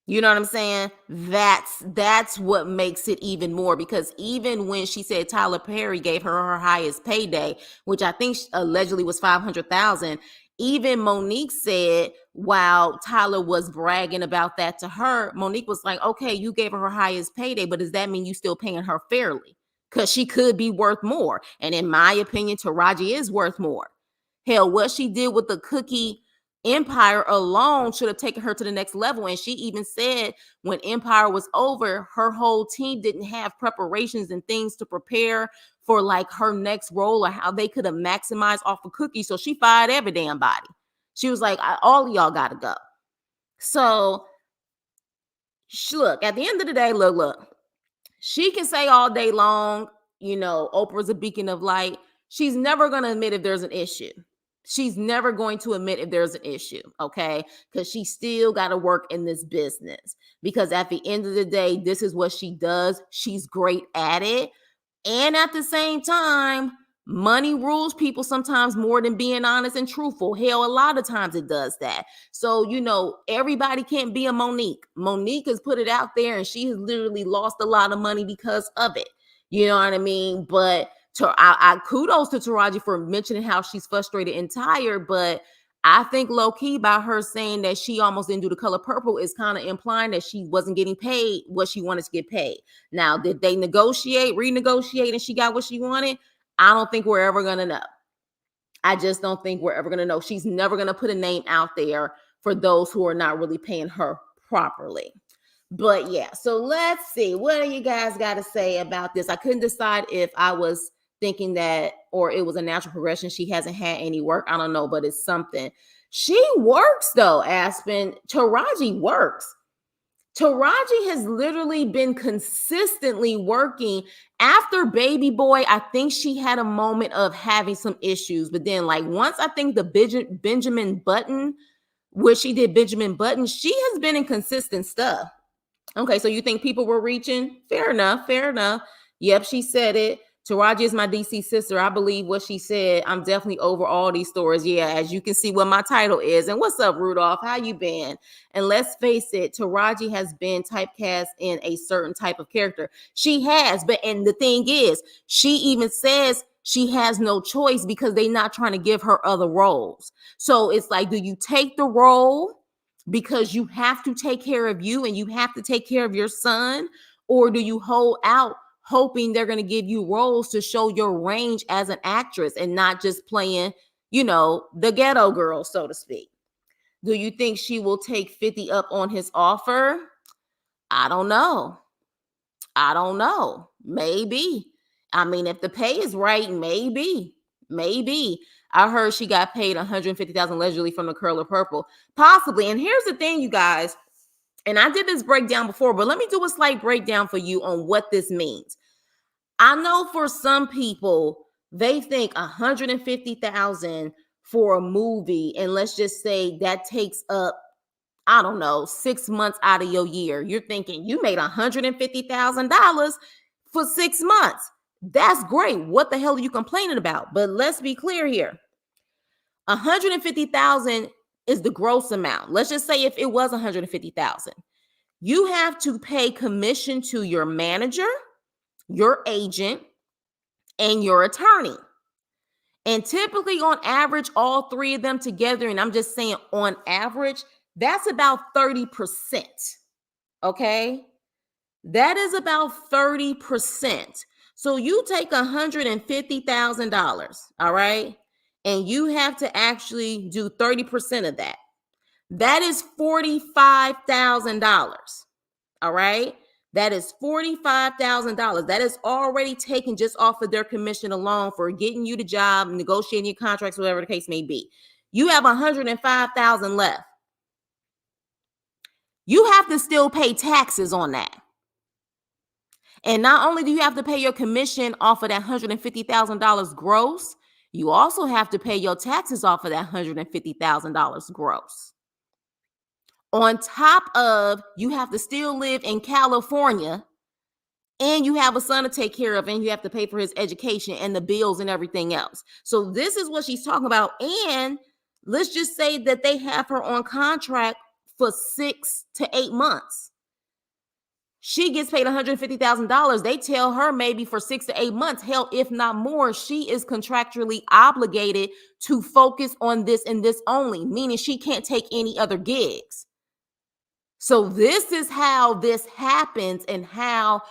Speaker 1: You know what I'm saying? That's what makes it even more, because even when she said Tyler Perry gave her highest payday, which I think allegedly was $500,000, even Monique said, while Tyler was bragging about that to her, Monique was like, okay, you gave her highest payday, but does that mean you still paying her fairly? Because she could be worth more. And in my opinion, Taraji is worth more. Hell, what she did with the cookie Empire alone should have taken her to the next level. And she even said when Empire was over, her whole team didn't have preparations and things to prepare for like her next role or how they could have maximized off of Cookie. So she fired every damn body. She was like, all of y'all got to go. So look, at the end of the day, look, she can say all day long, Oprah's a beacon of light. She's never going to admit if there's an issue. She's never going to admit if there's an issue, okay? Because she still got to work in this business. Because at the end of the day, this is what she does. She's great at it. And at the same time, money rules people sometimes more than being honest and truthful. Hell, a lot of times it does that. So, everybody can't be a Monique. Monique has put it out there and she has literally lost a lot of money because of it. You know what I mean? But I kudos to Taraji for mentioning how she's frustrated and tired, but I think low-key by her saying that she almost didn't do The Color Purple is kind of implying that she wasn't getting paid what she wanted to get paid. Now, did they renegotiate, and she got what she wanted? I don't think we're ever going to know. I just don't think we're ever going to know. She's never going to put a name out there for those who are not really paying her properly. But yeah, so let's see. What do you guys got to say about this? I couldn't decide if I was thinking that or it was a natural progression. She hasn't had any work. I don't know, but it's something. She works though, Aspen. Taraji works. Taraji has literally been consistently working. After Baby Boy, I think she had a moment of having some issues. But then once I think the Benjamin Button, where she did Benjamin Button, she has been in consistent stuff. Okay, so you think people were reaching? Fair enough. Yep, she said it. Taraji is my DC sister. I believe what she said. I'm definitely over all these stories. Yeah, as you can see what my title is. And what's up, Rudolph? How you been? And let's face it, Taraji has been typecast in a certain type of character. She has, and the thing is, she even says she has no choice because they're not trying to give her other roles. So it's like, do you take the role because you have to take care of you and you have to take care of your son? Or do you hold out hoping they're going to give you roles to show your range as an actress and not just playing, the ghetto girl, so to speak? Do you think she will take 50 up on his offer? I don't know. Maybe. I mean, if the pay is right, maybe. I heard she got paid $150,000 allegedly from The Color Purple. Possibly. And here's the thing, you guys. And I did this breakdown before, but let me do a slight breakdown for you on what this means. I know for some people, they think $150,000 for a movie, and let's just say that takes up, I don't know, 6 months out of your year. You're thinking you made $150,000 for 6 months. That's great. What the hell are you complaining about? But let's be clear here. 150,000 is the gross amount. Let's just say if it was 150,000, you have to pay commission to your manager, your agent, and your attorney. And typically on average, all three of them together, and I'm just saying on average, that's about 30%. Okay? That is about 30%. So you take $150,000, all right? And you have to actually do 30% of that. That is $45,000. All right? That is $45,000. That is already taken just off of their commission alone for getting you the job, negotiating your contracts, whatever the case may be. You have $105,000 left. You have to still pay taxes on that. And not only do you have to pay your commission off of that $150,000 gross, you also have to pay your taxes off of that $150,000 gross. On top of, you have to still live in California, and you have a son to take care of, and you have to pay for his education and the bills and everything else. So this is what she's talking about. And let's just say that they have her on contract for 6 to 8 months. She gets paid $150,000. They tell her maybe for 6 to 8 months, hell, if not more, she is contractually obligated to focus on this and this only, meaning she can't take any other gigs. So this is how this happens, and how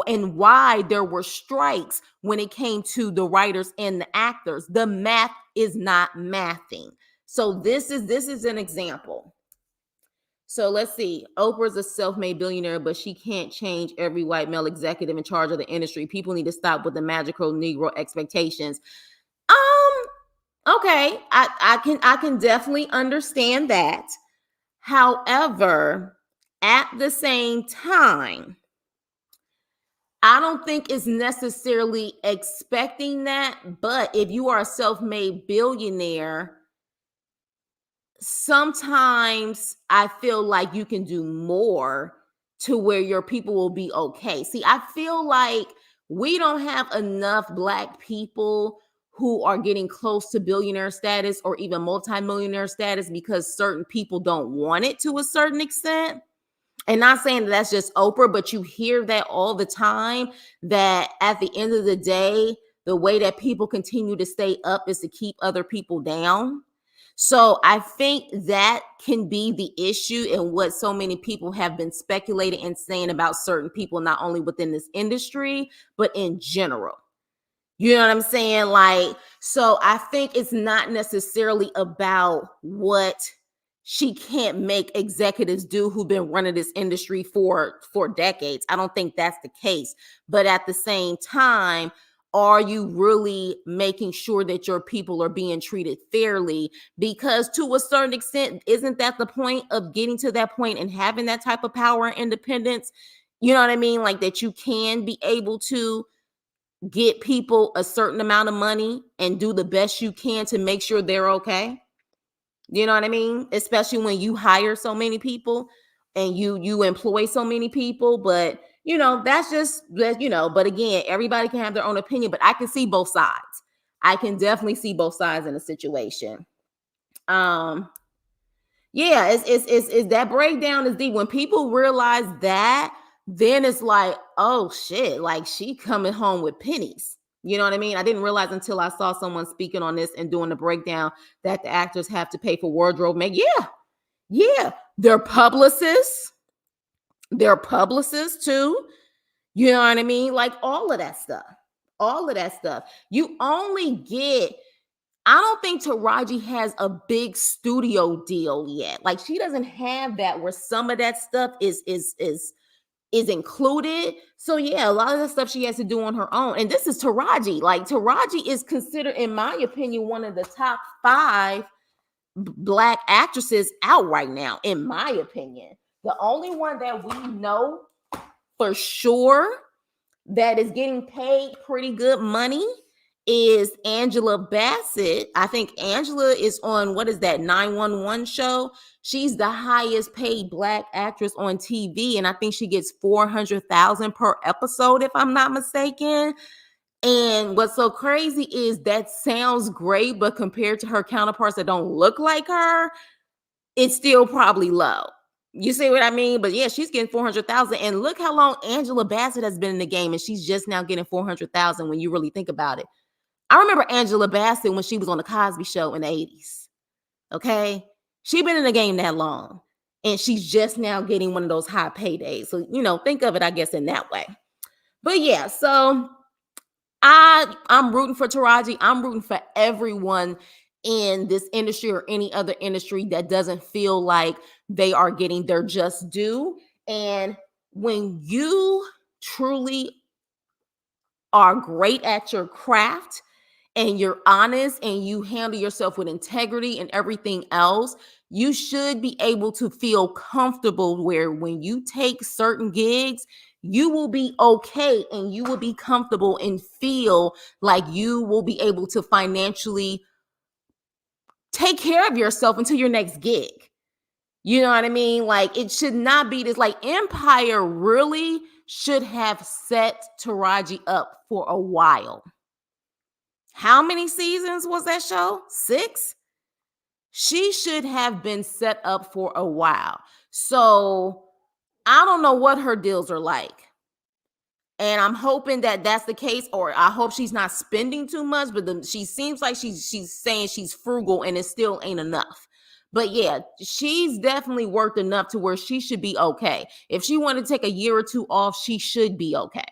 Speaker 1: and why there were strikes when it came to the writers and the actors. The math is not mathing. So this is an example. So let's see. Oprah's a self-made billionaire, but she can't change every white male executive in charge of the industry. People need to stop with the magical Negro expectations. Okay, I can definitely understand that. However, at the same time, I don't think it's necessarily expecting that. But if you are a self-made billionaire, sometimes I feel like you can do more to where your people will be okay. See, I feel like we don't have enough Black people who are getting close to billionaire status or even multimillionaire status because certain people don't want it to a certain extent. And not saying that that's just Oprah, but you hear that all the time, that at the end of the day, the way that people continue to stay up is to keep other people down. So I think that can be the issue, and what so many people have been speculating and saying about certain people, not only within this industry, but in general. You know what I'm saying? Like, so I think it's not necessarily about what she can't make executives do who've been running this industry for decades. I don't think that's the case. But at the same time, are you really making sure that your people are being treated fairly? Because to a certain extent, isn't that the point of getting to that point and having that type of power and independence? You know what I mean? Like that you can be able to get people a certain amount of money and do the best you can to make sure they're okay. You know what I mean? Especially when you hire so many people and you employ so many people. But that's just, but again, everybody can have their own opinion, but I can see both sides. I can definitely see both sides in a situation. Yeah, it's that breakdown is deep. When people realize that, then it's like, oh shit, like she coming home with pennies. You know what I mean? I didn't realize until I saw someone speaking on this and doing the breakdown that the actors have to pay for wardrobe. Yeah. They're publicists too. You know what I mean? Like all of that stuff. You only get, I don't think Taraji has a big studio deal yet. Like she doesn't have that where some of that stuff is included. So yeah, a lot of the stuff she has to do on her own. And this is Taraji. Like Taraji is considered, in my opinion, one of the top 5 Black actresses out right now, in my opinion. The only one that we know for sure that is getting paid pretty good money is Angela Bassett. I think Angela is on, what is that, 911 show? She's the highest paid Black actress on TV, and I think she gets $400,000 per episode, if I'm not mistaken. And what's so crazy is that sounds great, but compared to her counterparts that don't look like her, it's still probably low. You see what I mean? But yeah, she's getting 400,000. And look how long Angela Bassett has been in the game, and she's just now getting 400,000 when you really think about it. I remember Angela Bassett when she was on the Cosby Show in the 80s. Okay? She's been in the game that long, and she's just now getting one of those high paydays. So, think of it, I guess, in that way. But yeah, so I'm rooting for Taraji. I'm rooting for everyone in this industry or any other industry that doesn't feel like they are getting their just due. And when you truly are great at your craft and you're honest and you handle yourself with integrity and everything else, you should be able to feel comfortable where when you take certain gigs, you will be okay and you will be comfortable and feel like you will be able to financially take care of yourself until your next gig. You know what I mean? Like, it should not be this. Like, Empire really should have set Taraji up for a while. How many seasons was that show? 6? She should have been set up for a while. So I don't know what her deals are like. And I'm hoping that that's the case, or I hope she's not spending too much, but she seems like she's saying she's frugal and it still ain't enough. But yeah, she's definitely worth enough to where she should be okay. If she wanted to take a year or two off, she should be okay.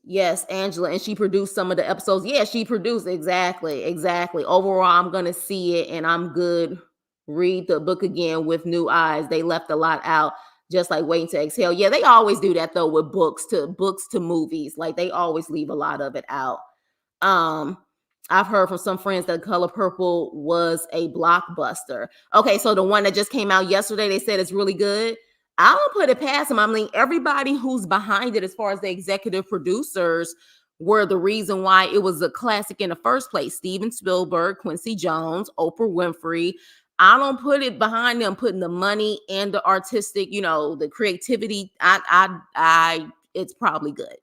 Speaker 1: Yes, Angela, and she produced some of the episodes. Yeah, she produced exactly. Overall, I'm gonna see it, and I'm good. Read the book again with new eyes. They left a lot out, just like Waiting to Exhale. Yeah, they always do that though with books to movies. Like, they always leave a lot of it out. I've heard from some friends that Color Purple was a blockbuster. Okay, so the one that just came out yesterday, they said it's really good. I don't put it past them. I mean, everybody who's behind it, as far as the executive producers, were the reason why it was a classic in the first place. Steven Spielberg, Quincy Jones, Oprah Winfrey. I don't put it behind them putting the money and the artistic, the creativity. It's probably good.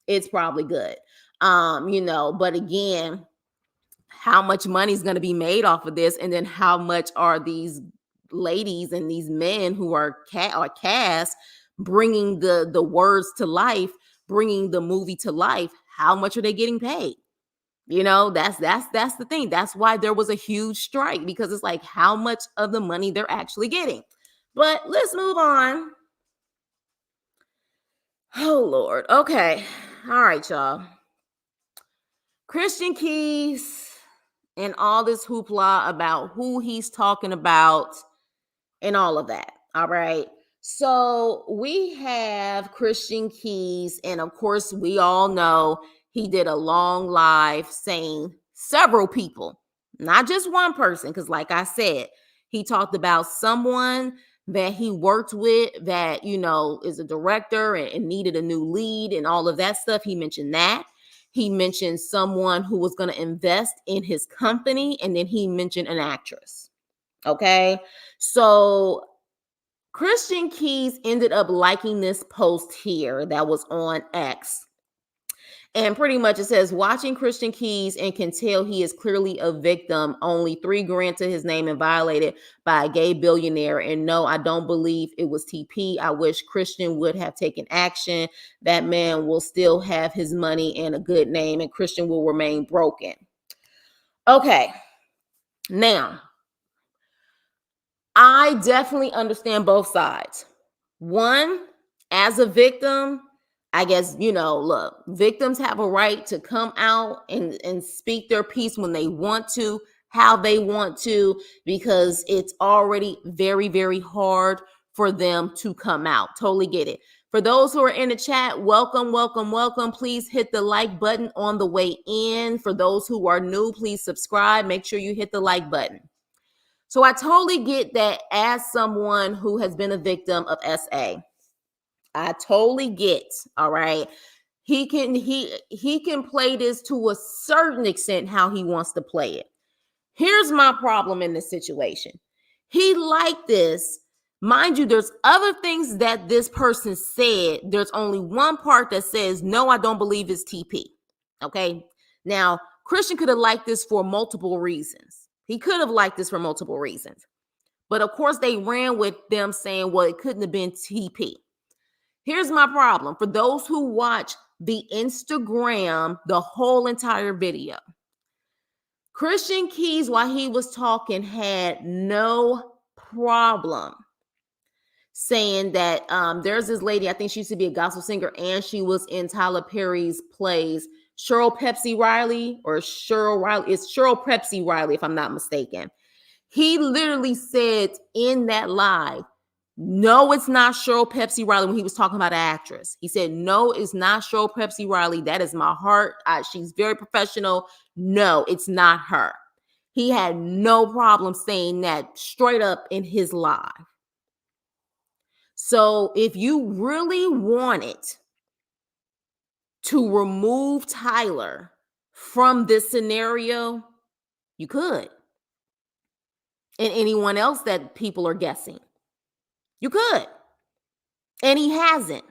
Speaker 1: It's probably good. But again, how much money is going to be made off of this, and then how much are these ladies and these men who are cast bringing the words to life, bringing the movie to life? How much are they getting paid? That's the thing. That's why there was a huge strike, because it's like how much of the money they're actually getting. But let's move on. Oh Lord. Okay. All right, y'all. Christian Keys and all this hoopla about who he's talking about and all of that. All right. So we have Christian Keys, and of course, we all know he did a long live saying several people, not just one person, because like I said, he talked about someone that he worked with that, is a director and needed a new lead and all of that stuff. He mentioned that. He mentioned someone who was going to invest in his company, and then he mentioned an actress. Okay. So Christian Keys ended up liking this post here that was on X. And pretty much it says, watching Christian Keys and can tell he is clearly a victim, only $3,000 to his name and violated by a gay billionaire. And no, I don't believe it was TP. I wish Christian would have taken action. That man will still have his money and a good name, and Christian will remain broken. Okay. Now, I definitely understand both sides. One, as a victim, I guess, look, victims have a right to come out and speak their piece when they want to, how they want to, because it's already very, very hard for them to come out. Totally get it. For those who are in the chat, welcome. Please hit the like button on the way in. For those who are new, please subscribe. Make sure you hit the like button. So I totally get that as someone who has been a victim of SA. I totally get, all right. He can play this to a certain extent how he wants to play it. Here's my problem in this situation. He liked this Mind you, there's other things that this person said. There's only one part that says, no, I don't believe it's TP. Okay. Now, Christian could have liked this for multiple reasons. He could have liked this for multiple reasons. But of course, they ran with them saying, well, it couldn't have been TP. Here's my problem. For those who watch the Instagram, the whole entire video, Christian Keys, while he was talking, had no problem saying that there's this lady, I think she used to be a gospel singer, and she was in Tyler Perry's plays, Cheryl Pepsi Riley, or Cheryl Riley. It's Cheryl Pepsi Riley, if I'm not mistaken. He literally said in that live, no, it's not Cheryl Pepsi Riley, when he was talking about an actress. He said, no, it's not Cheryl Pepsi Riley. That is my heart. She's very professional. No, it's not her. He had no problem saying that straight up in his live. So if you really wanted to remove Tyler from this scenario, you could. And anyone else that people are guessing, you could. And he hasn't.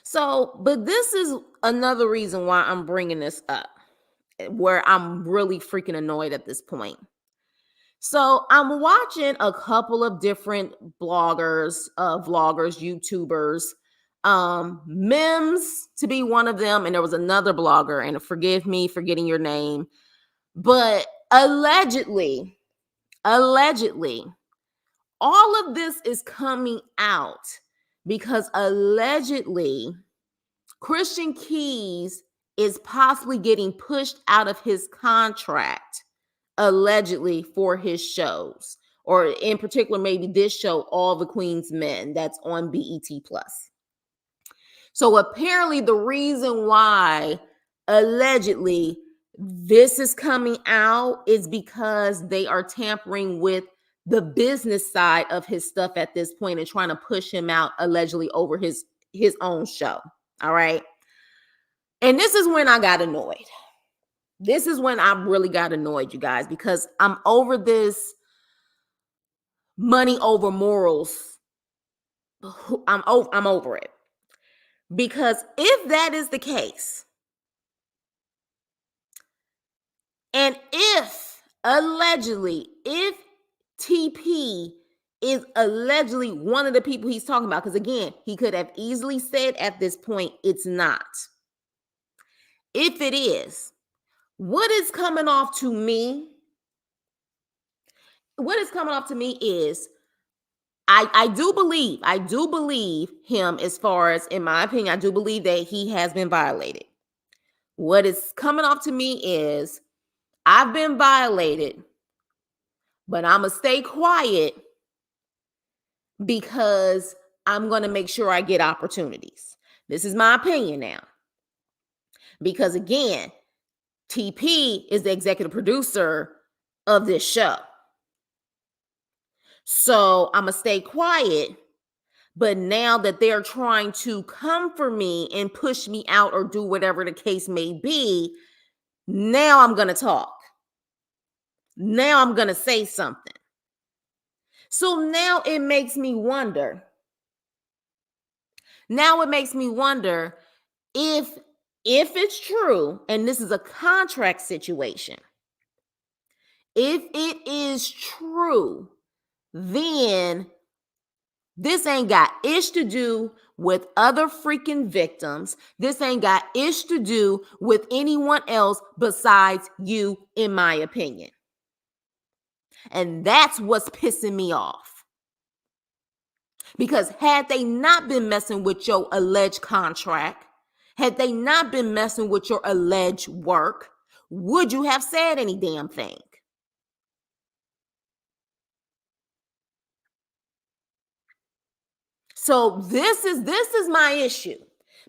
Speaker 1: So, but this is another reason why I'm bringing this up, where I'm really freaking annoyed at this point. So I'm watching a couple of different bloggers, vloggers, YouTubers, Mims to be one of them. And there was another blogger, and forgive me for getting your name, but allegedly, all of this is coming out because allegedly Christian Keys is possibly getting pushed out of his contract, allegedly, for his shows, or in particular, maybe this show, All the Queen's Men, that's on BET Plus. So apparently the reason why allegedly this is coming out is because they are tampering with the business side of his stuff at this point and trying to push him out allegedly over his own show. All right. And this is when I got annoyed. This is when I really got annoyed, you guys, because I'm over this money over morals. I'm over it. Because if that is the case, and if TP is allegedly one of the people he's talking about, because again, he could have easily said at this point, it's not. If it is, what is coming off to me is, I do believe him, as far as, in my opinion, I do believe that he has been violated. What is coming off to me is, I've been violated, but I'm going to stay quiet because I'm going to make sure I get opportunities. This is my opinion now. Because again, TP is the executive producer of this show. So I'm going to stay quiet. But now that they're trying to come for me and push me out or do whatever the case may be, now I'm going to talk. Now I'm going to say something. So now it makes me wonder. If it's true, and this is a contract situation, if it is true, then this ain't got ish to do with other freaking victims. This ain't got ish to do with anyone else besides you, in my opinion. And that's what's pissing me off. Because had they not been messing with your alleged contract, had they not been messing with your alleged work, would you have said any damn thing? So this is my issue,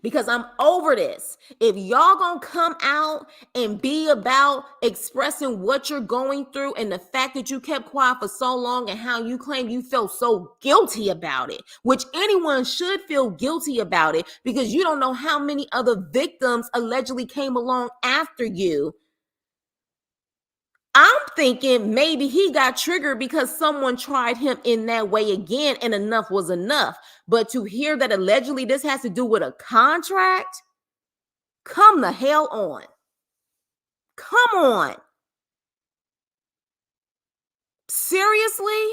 Speaker 1: because I'm over this. If y'all gonna come out and be about expressing what you're going through, and the fact that you kept quiet for so long, and how you claim you felt so guilty about it, which anyone should feel guilty about it, because you don't know how many other victims allegedly came along after you I'm thinking maybe he got triggered because someone tried him in that way again and enough was enough. But to hear that allegedly this has to do with a contract, come the hell on. Come on. Seriously?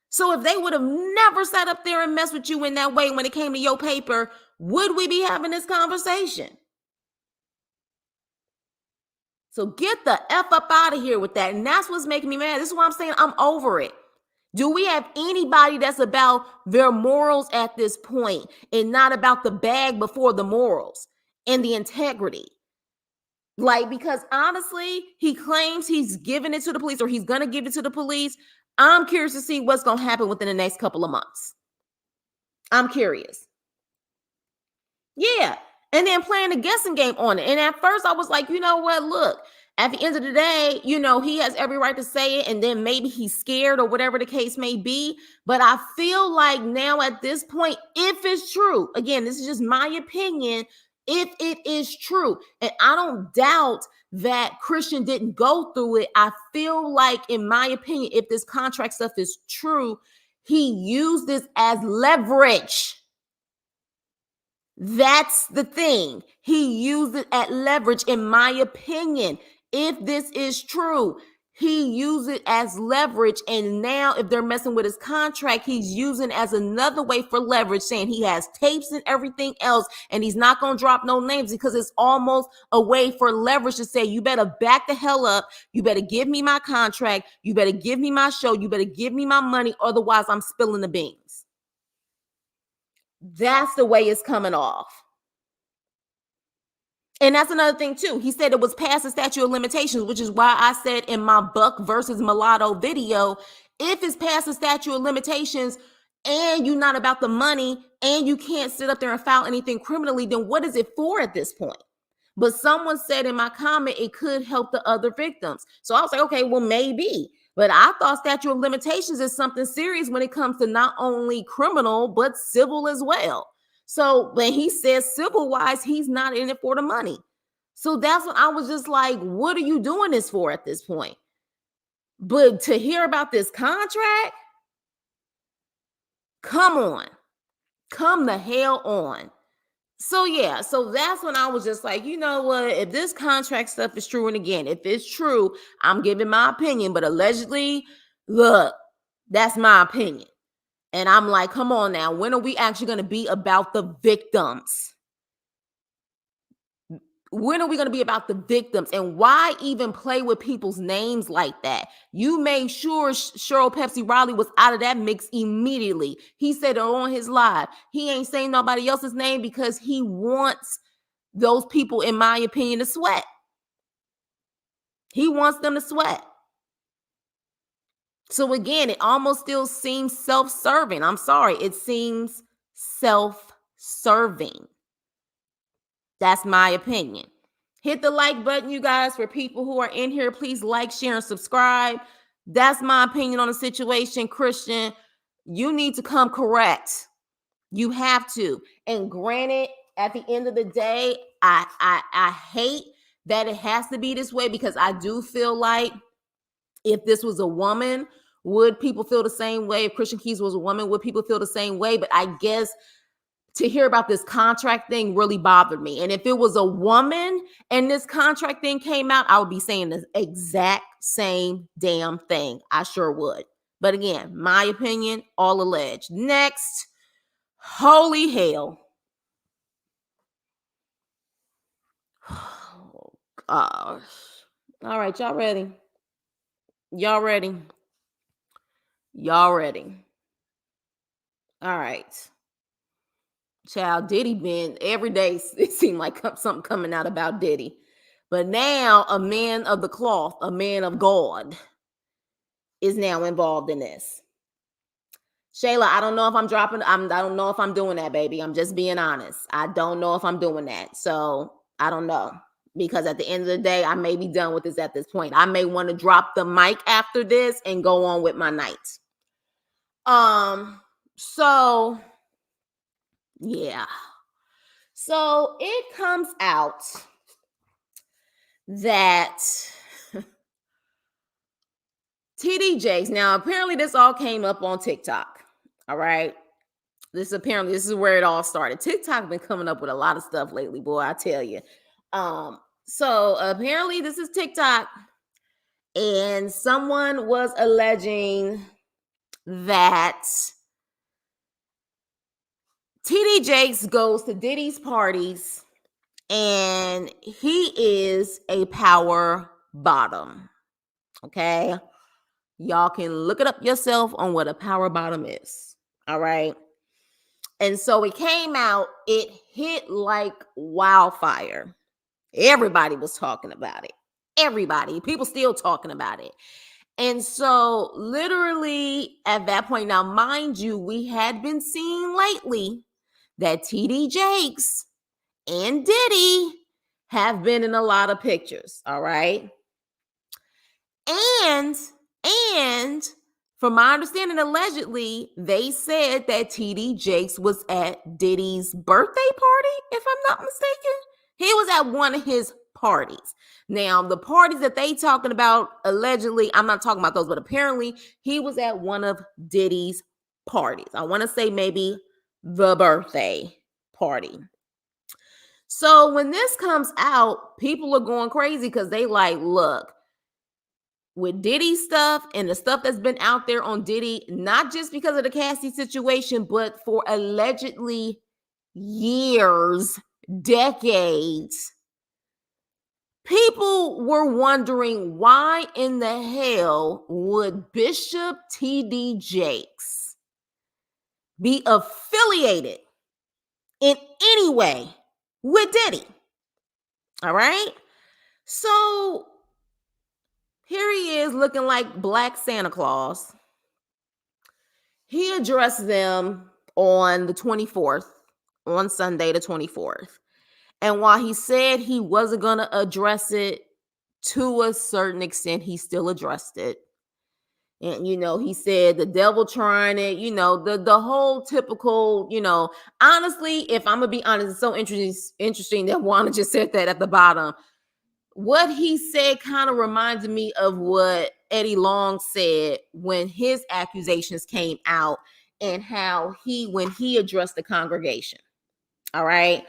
Speaker 1: So if they would have never sat up there and messed with you in that way when it came to your paper, would we be having this conversation? So get the F up out of here with that. And that's what's making me mad. This is why I'm saying I'm over it. Do we have anybody that's about their morals at this point and not about the bag before the morals and the integrity? Like, because honestly, he claims he's giving it to the police or he's going to give it to the police. I'm curious to see what's going to happen within the next couple of months. I'm curious. Yeah. And then playing a guessing game on it. And at first I was like, you know what? Look, at the end of the day, you know, he has every right to say it. And then maybe he's scared or whatever the case may be. But I feel like now at this point, if it's true, again, this is just my opinion, if it is true, and I don't doubt that Christian didn't go through it, I feel like, in my opinion, if this contract stuff is true, he used this as leverage. That's the thing. He used it at leverage, in my opinion. If this is true, he used it as leverage. And now if they're messing with his contract, he's using as another way for leverage, saying he has tapes and everything else, and he's not going to drop no names because it's almost a way for leverage to say, you better back the hell up. You better give me my contract. You better give me my show. You better give me my money. Otherwise, I'm spilling the beans. That's the way it's coming off. And that's another thing too. He said it was past the statute of limitations, which is why I said in my Buck versus Mulatto video, if it's past the statute of limitations and you're not about the money and you can't sit up there and file anything criminally, then what is it for at this point? But someone said in my comment, it could help the other victims. So I was like, okay, well, maybe. But I thought statute of limitations is something serious when it comes to not only criminal, but civil as well. So when he says civil wise, he's not in it for the money. So that's when I was just like, what are you doing this for at this point? But to hear about this contract, come on. Come the hell on. So yeah, so that's when I was just like, you know what? If this contract stuff is true, and again, if it's true, I'm giving my opinion, but allegedly, look, that's my opinion. And I'm like, come on now, when are we actually going to be about the victims? When are we going to be about the victims? And why even play with people's names like that? You made sure Cheryl Pepsi Riley was out of that mix immediately. He said it on his live. He ain't saying nobody else's name because he wants those people, in my opinion, to sweat. He wants them to sweat. So again, it almost still seems self-serving. I'm sorry. It seems self-serving. That's my opinion. Hit the like button, you guys. For people who are in here, please like, share, and subscribe. That's my opinion on the situation. Christian, you need to come correct. You have to. And granted, at the end of the day, I hate that it has to be this way, because I do feel like if this was a woman, would people feel the same way? If Christian Keys was a woman, would people feel the same way? But I guess to hear about this contract thing really bothered me. And if it was a woman and this contract thing came out, I would be saying the exact same damn thing. I sure would. But again, my opinion, all alleged. Next, holy hell. Oh, gosh. All right, y'all ready? Y'all ready? Y'all ready? All right. Child, Diddy been every day, it seemed like something coming out about Diddy. But now a man of the cloth, a man of God, is now involved in this. Shayla, I don't know if I don't know if I'm doing that, baby. I'm just being honest. I don't know if I'm doing that. So I don't know. Because at the end of the day, I may be done with this at this point. I may want to drop the mic after this and go on with my night. So yeah. So it comes out that TD Jakes. Now, apparently, this all came up on TikTok. All right. This is where it all started. TikTok been coming up with a lot of stuff lately, boy, I tell you. So apparently this is TikTok, and someone was alleging that TD Jakes goes to Diddy's parties and he is a power bottom. Okay. Y'all can look it up yourself on what a power bottom is. All right. And so it came out, it hit like wildfire. Everybody was talking about it. Everybody. People still talking about it. And so literally at that point, now mind you, we had been seeing lately that TD Jakes and Diddy have been in a lot of pictures. All right. And from my understanding, allegedly, they said that TD Jakes was at Diddy's birthday party, if I'm not mistaken. He was at one of his parties. Now, the parties that they talking about, allegedly, I'm not talking about those, but apparently he was at one of Diddy's parties. I want to say maybe the birthday party. So when this comes out, people are going crazy because they like, look, with Diddy stuff and the stuff that's been out there on Diddy, not just because of the Cassie situation, but for allegedly years, decades, people were wondering why in the hell would Bishop TD Jakes be affiliated in any way with Diddy? All right. So here he is looking like Black Santa Claus. He addressed them on the 24th, on Sunday the 24th. And while he said he wasn't going to address it to a certain extent, he still addressed it. And, he said the devil trying it, the whole typical, honestly, if I'm going to be honest, it's so interesting that Wanda just said that at the bottom. What he said kind of reminded me of what Eddie Long said when his accusations came out and how when he addressed the congregation. All right.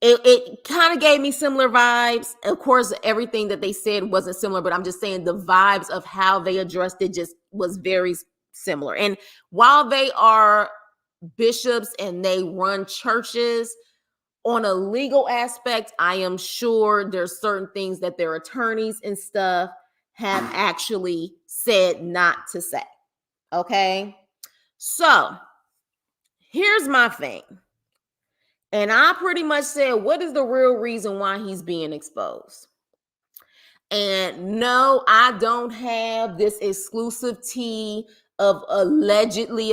Speaker 1: It kind of gave me similar vibes. Of course, everything that they said wasn't similar, but I'm just saying the vibes of how they addressed it just was very similar. And while they are bishops and they run churches, on a legal aspect, I am sure there's certain things that their attorneys and stuff have actually said not to say. Okay. So here's my thing. And I pretty much said, what is the real reason why he's being exposed? And no, I don't have this exclusive tea of allegedly,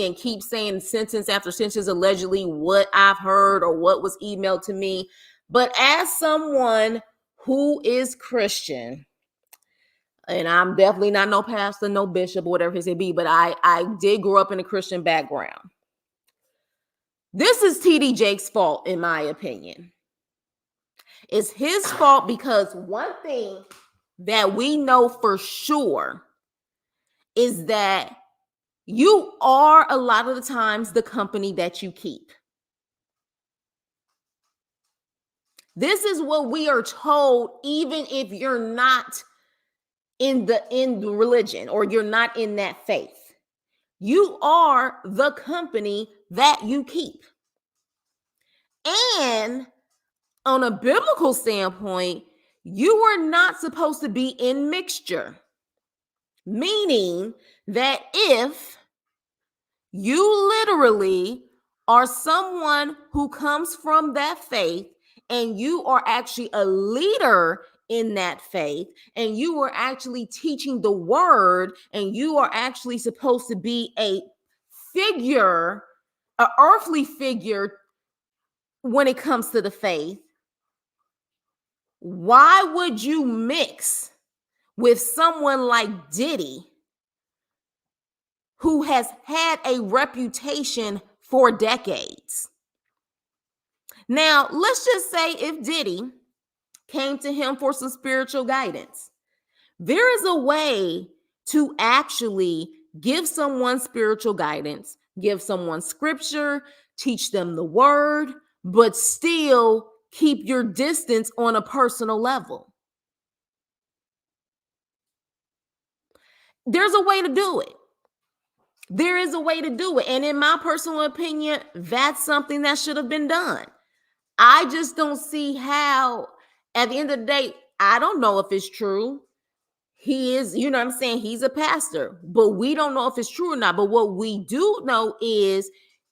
Speaker 1: and keep saying sentence after sentence, allegedly, what I've heard or what was emailed to me. But as someone who is Christian, and I'm definitely not no pastor, no bishop, whatever it may be, but I did grow up in a Christian background. This is TD Jakes' fault, in my opinion. It's his fault because one thing that we know for sure is that you are a lot of the times the company that you keep. This is what we are told, even if you're not in the religion or you're not in that faith. You are the company that you keep. And on a biblical standpoint, you are not supposed to be in mixture. Meaning that if you literally are someone who comes from that faith and you are actually a leader in that faith and you are actually teaching the word and you are actually supposed to be a figure, an earthly figure when it comes to the faith, why would you mix with someone like Diddy, who has had a reputation for decades? Now, let's just say if Diddy came to him for some spiritual guidance, there is a way to actually give someone spiritual guidance, give someone scripture, teach them the word, but still keep your distance on a personal level. There's a way to do it. There is a way to do it. And in my personal opinion, that's something that should have been done. I just don't see how, at the end of the day, I don't know if it's true. He is, you know what I'm saying? He's a pastor, but we don't know if it's true or not. But what we do know is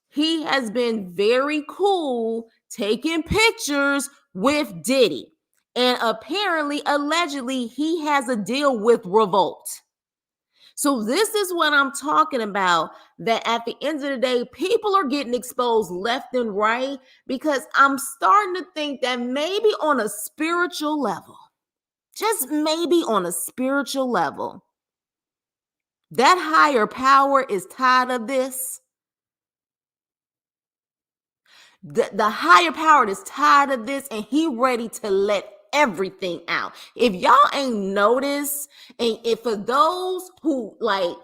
Speaker 1: he has been very cool taking pictures with Diddy. And apparently, allegedly, he has a deal with Revolt. So this is what I'm talking about, that at the end of the day, people are getting exposed left and right, because I'm starting to think that maybe on a spiritual level, just maybe on a spiritual level, that higher power is tired of this. The higher power is tired of this, and he ready to let everything out. If y'all ain't noticed, and if for those who like,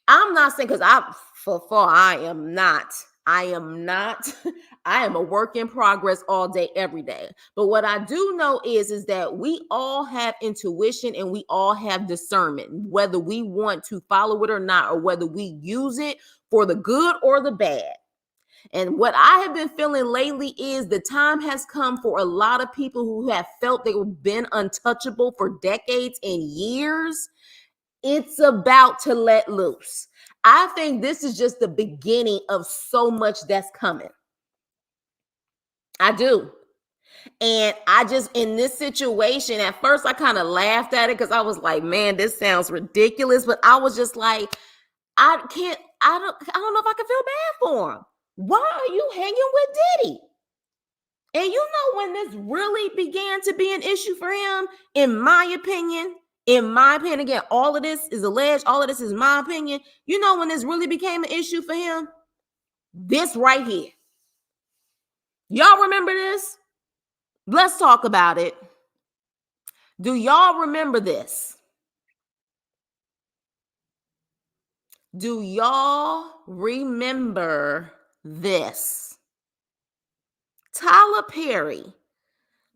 Speaker 1: I'm not saying, because I am not I am a work in progress all day, every day. But what I do know is that we all have intuition and we all have discernment, whether we want to follow it or not, or whether we use it for the good or the bad. And what I have been feeling lately is the time has come for a lot of people who have felt they've been untouchable for decades and years. It's about to let loose. I think this is just the beginning of so much that's coming. I do. And I just, in this situation, at first I kind of laughed at it because I was like, man, this sounds ridiculous. But I was just like, I don't know if I can feel bad for him. Why are you hanging with Diddy? And you know when this really began to be an issue for him, in my opinion, again, all of this is alleged, all of this is my opinion. You know when this really became an issue for him? This right here. Y'all remember this? Let's talk about it. Do y'all remember this? Do y'all remember this? Tyler Perry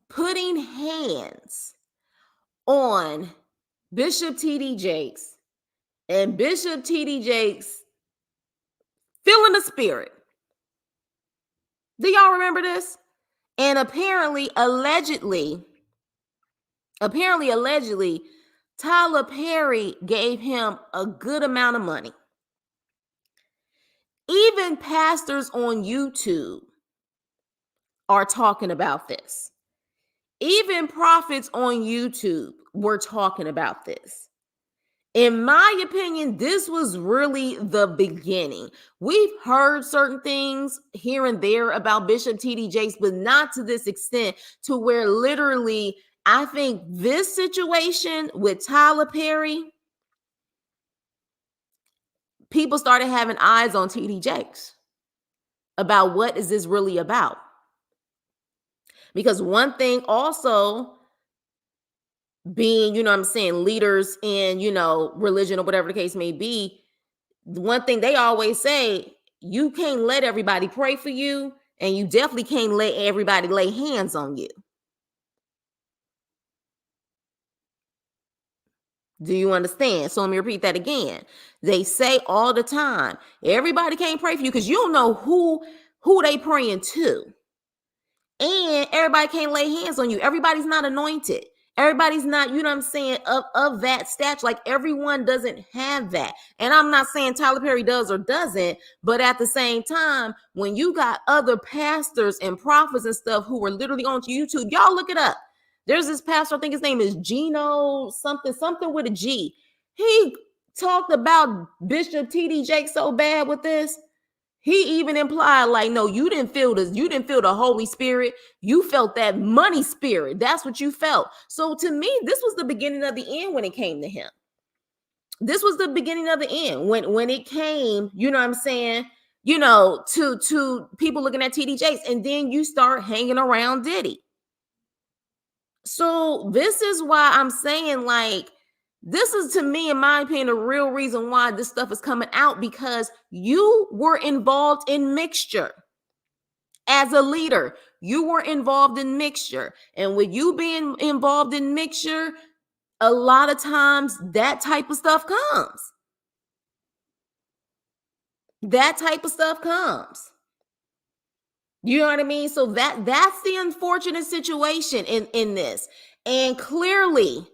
Speaker 1: putting hands on Bishop T.D. Jakes, and Bishop T.D. Jakes feeling the spirit. Do y'all remember this? And apparently, allegedly, Tyler Perry gave him a good amount of money. Even pastors on YouTube are talking about this. Even prophets on YouTube were talking about this. In my opinion, this was really the beginning. We've heard certain things here and there about Bishop T.D. Jakes, but not to this extent, to where literally, I think this situation with Tyler Perry, people started having eyes on T.D. Jakes about what is this really about. Because one thing also, being, you know what I'm saying, leaders in, you know, religion or whatever the case may be, one thing they always say, you can't let everybody pray for you, and you definitely can't let everybody lay hands on you. Do you understand? So let me repeat that again. They say all the time, everybody can't pray for you because you don't know who they praying to. And everybody can't lay hands on you. Everybody's not anointed. Everybody's not, you know what I'm saying, of that stature. Like, everyone doesn't have that. And I'm not saying Tyler Perry does or doesn't, but at the same time, when you got other pastors and prophets and stuff who were literally on YouTube, y'all look it up. There's this pastor, I think his name is Gino something with a G. He talked about Bishop T.D. Jakes so bad with this. He even implied, like, no, you didn't feel this. You didn't feel the Holy Spirit. You felt that money spirit. That's what you felt. So to me, this was the beginning of the end when it came to him. This was the beginning of the end when it came, you know what I'm saying, you know, to people looking at T.D. Jakes, and then you start hanging around Diddy. So this is why I'm saying, like, This is, to me, in my opinion, the real reason why this stuff is coming out, because you were involved in mixture. As a leader, you were involved in mixture. And with you being involved in mixture, a lot of times that type of stuff comes. That type of stuff comes. You know what I mean? So that's the unfortunate situation in this. And clearly,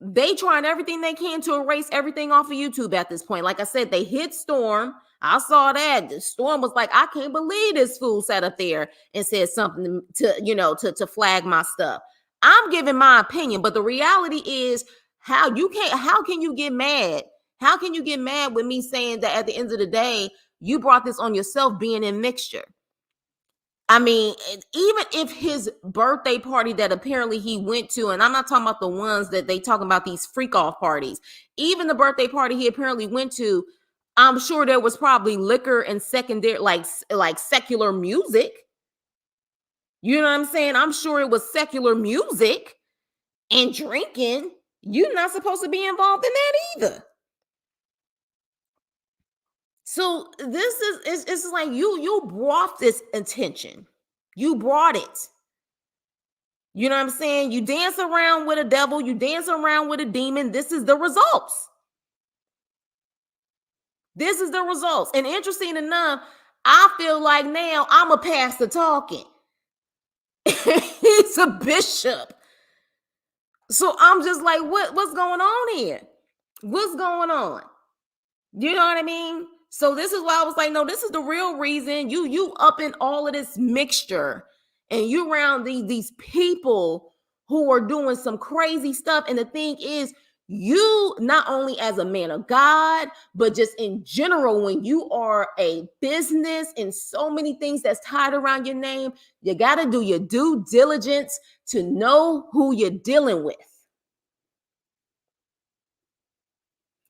Speaker 1: they trying everything they can to erase everything off of YouTube at this point. Like I said, they hit Storm. I saw that. Storm was like, I can't believe this fool sat up there and said something to flag my stuff. I'm giving my opinion, but the reality is, how can you get mad? How can you get mad with me saying that at the end of the day, you brought this on yourself being in mixture? I mean, even if his birthday party that apparently he went to, and I'm not talking about the ones that they talking about, these freak off parties, even the birthday party he apparently went to, I'm sure there was probably liquor and secondary, like secular music. You know what I'm saying? I'm sure it was secular music and drinking. You're not supposed to be involved in that either. So this is it's like you brought this attention. You brought it. You know what I'm saying? You dance around with a devil, you dance around with a demon. This is the results. This is the results. And interesting enough, I feel like now I'm a pastor talking. He's a bishop. So I'm just like, what's going on here? What's going on? You know what I mean? So this is why I was like, no, this is the real reason you up in all of this mixture, and you around these people who are doing some crazy stuff. And the thing is, you, not only as a man of God, but just in general, when you are a business and so many things that's tied around your name, you got to do your due diligence to know who you're dealing with.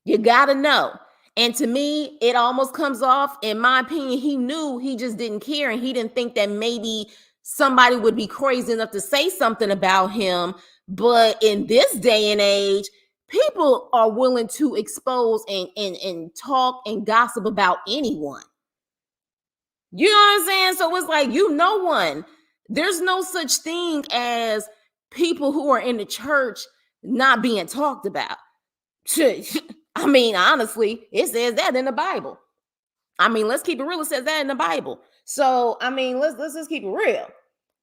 Speaker 1: You got to know. And to me, it almost comes off, in my opinion, he knew, he just didn't care. And he didn't think that maybe somebody would be crazy enough to say something about him. But in this day and age, people are willing to expose and talk and gossip about anyone. You know what I'm saying? So it's like, no one. There's no such thing as people who are in the church not being talked about. I mean, honestly, it says that in the Bible. I mean, let's keep it real. It says that in the Bible. So, I mean, let's just keep it real.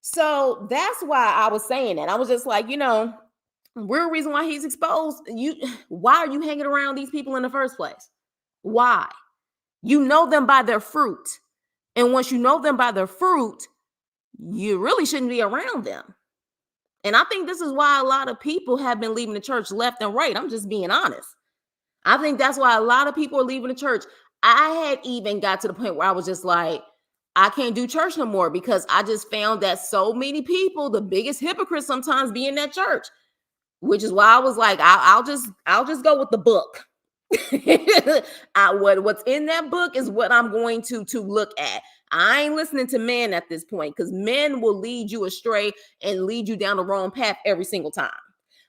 Speaker 1: So that's why I was saying that. I was just like, real reason why he's exposed. Why are you hanging around these people in the first place? Why? You know them by their fruit. And once you know them by their fruit, you really shouldn't be around them. And I think this is why a lot of people have been leaving the church left and right. I'm just being honest. I think that's why a lot of people are leaving the church. I had even got to the point where I was just like, I can't do church no more, because I just found that so many people, the biggest hypocrites sometimes, be in that church, which is why I was like, I'll just go with the book. What's in that book is what I'm going to look at. I ain't listening to men at this point, because men will lead you astray and lead you down the wrong path every single time.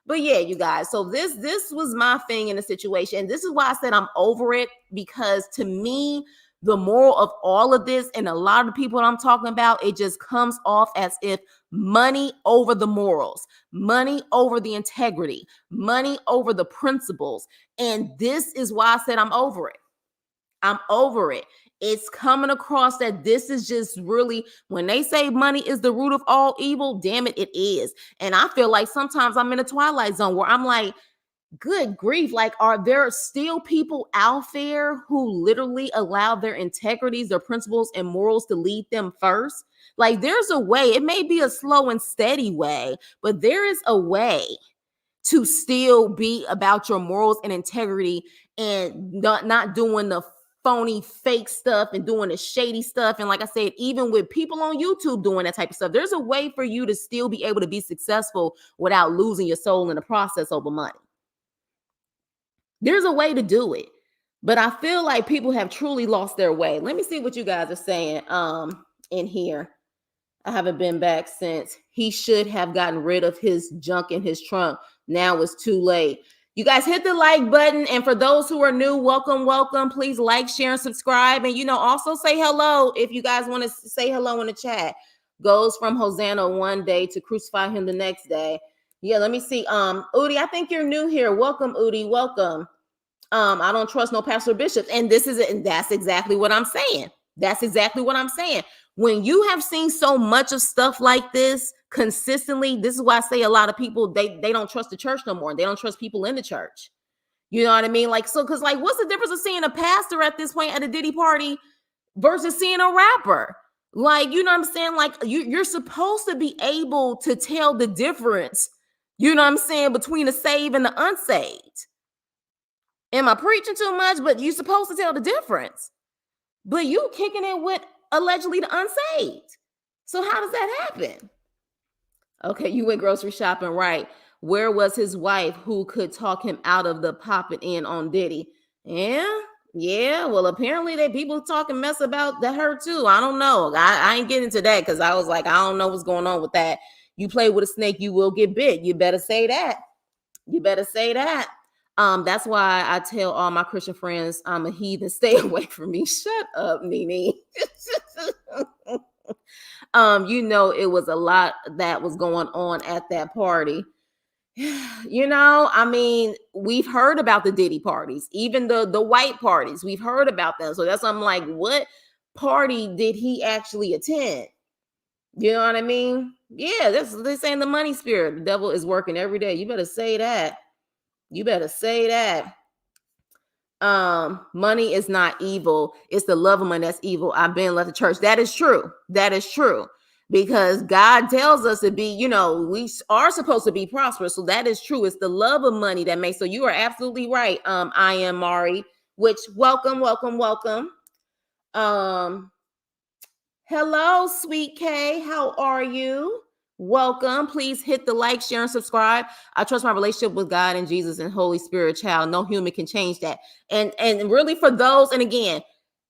Speaker 1: But yeah, you guys, so this was my thing in the situation. And this is why I said I'm over it, because to me, the moral of all of this, and a lot of the people I'm talking about, it just comes off as if money over the morals, money over the integrity, money over the principles. And this is why I said I'm over it. I'm over it. It's coming across that this is just really, when they say money is the root of all evil, damn it, it is. And I feel like sometimes I'm in a twilight zone where I'm like, good grief, like, are there still people out there who literally allow their integrities, their principles and morals to lead them first? Like, there's a way. It may be a slow and steady way, but there is a way to still be about your morals and integrity, and not doing the phony fake stuff and doing the shady stuff. And like I said, even with people on YouTube doing that type of stuff, there's a way for you to still be able to be successful without losing your soul in the process over money. There's a way to do it, but I feel like people have truly lost their way. Let me see what you guys are saying in here. I haven't been back since. He should have gotten rid of his junk in his trunk Now it's too late. You guys hit the like button. And for those who are new, welcome, welcome. Please like, share, and subscribe. And, also say hello if you guys want to say hello in the chat. Goes from Hosanna one day to crucify him the next day. Yeah, let me see. Udi, I think you're new here. Welcome, Udi. Welcome. I don't trust no pastor bishops. And that's exactly what I'm saying. That's exactly what I'm saying. When you have seen so much of stuff like this consistently, this is why I say a lot of people, they don't trust the church no more. They don't trust people in the church. You know what I mean? Like, so, because like, what's the difference of seeing a pastor at this point at a Diddy party versus seeing a rapper? Like, you know what I'm saying? Like, you're supposed to be able to tell the difference, you know what I'm saying, between the saved and the unsaved. Am I preaching too much? But you're supposed to tell the difference. But you kicking it with allegedly the unsaved. So how does that happen? Okay, you went grocery shopping, right? Where was his wife who could talk him out of the popping in on Diddy? Yeah. Well, apparently they people talking mess about her too. I don't know. I ain't getting into that because I was like, I don't know what's going on with that. You play with a snake, you will get bit. You better say that. You better say that. That's why I tell all my Christian friends I'm a heathen. Stay away from me. Shut up, Nene. It was a lot that was going on at that party. I mean, we've heard about the Diddy parties, even the white parties. We've heard about them. So that's why I'm like, what party did he actually attend? You know what I mean? Yeah, they're saying the money spirit. The devil is working every day. You better say that. You better say that. Money is not evil. It's the love of money that's evil. I've been left the church. That is true. That is true. Because God tells us to be, we are supposed to be prosperous. So that is true. It's the love of money that makes. So you are absolutely right. I am Mari, which welcome. Hello, sweet K. How are you? Welcome. Please hit the like, share, and subscribe. I trust my relationship with God and Jesus and Holy Spirit, child. No human can change that. And really for those, and again,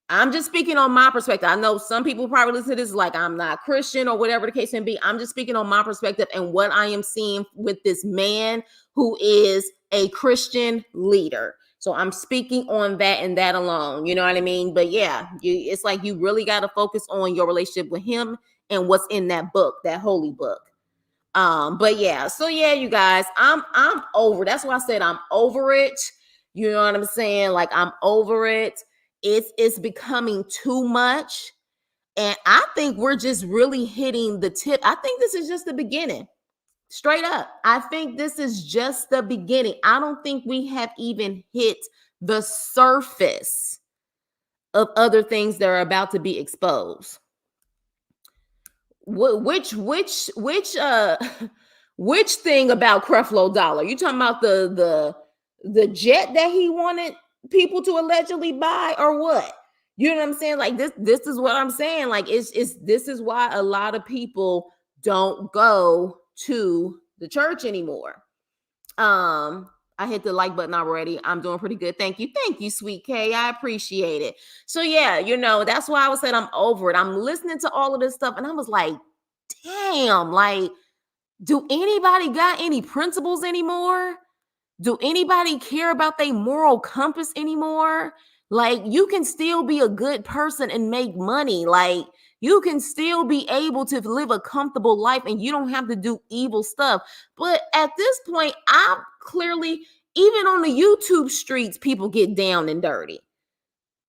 Speaker 1: I'm just speaking on my perspective. I know some people probably listen to this like I'm not Christian or whatever the case may be. I'm just speaking on my perspective and what I am seeing with this man who is a Christian leader. So I'm speaking on that and that alone. You know what I mean? But yeah, it's like you really got to focus on your relationship with him and what's in that book, that holy book. But yeah, so yeah, you guys, I'm over. That's why I said I'm over it. You know what I'm saying? Like I'm over it. It's becoming too much. And I think we're just really hitting the tip. I think this is just the beginning. Straight up. I think this is just the beginning. I don't think we have even hit the surface of other things that are about to be exposed. Which thing about Creflo Dollar? You talking about the jet that he wanted people to allegedly buy, or what? You know what I'm saying? Like this is what I'm saying. Like it's this is why a lot of people don't go to the church anymore. I hit the like button already. I'm doing pretty good. Thank you, sweet K. I appreciate it. So yeah, that's why I was saying I'm over it. I'm listening to all of this stuff, and I was like, damn, like, do anybody got any principles anymore? Do anybody care about their moral compass anymore? Like, you can still be a good person and make money. Like, you can still be able to live a comfortable life and you don't have to do evil stuff. But at this point, I'm clearly, even on the YouTube streets, people get down and dirty.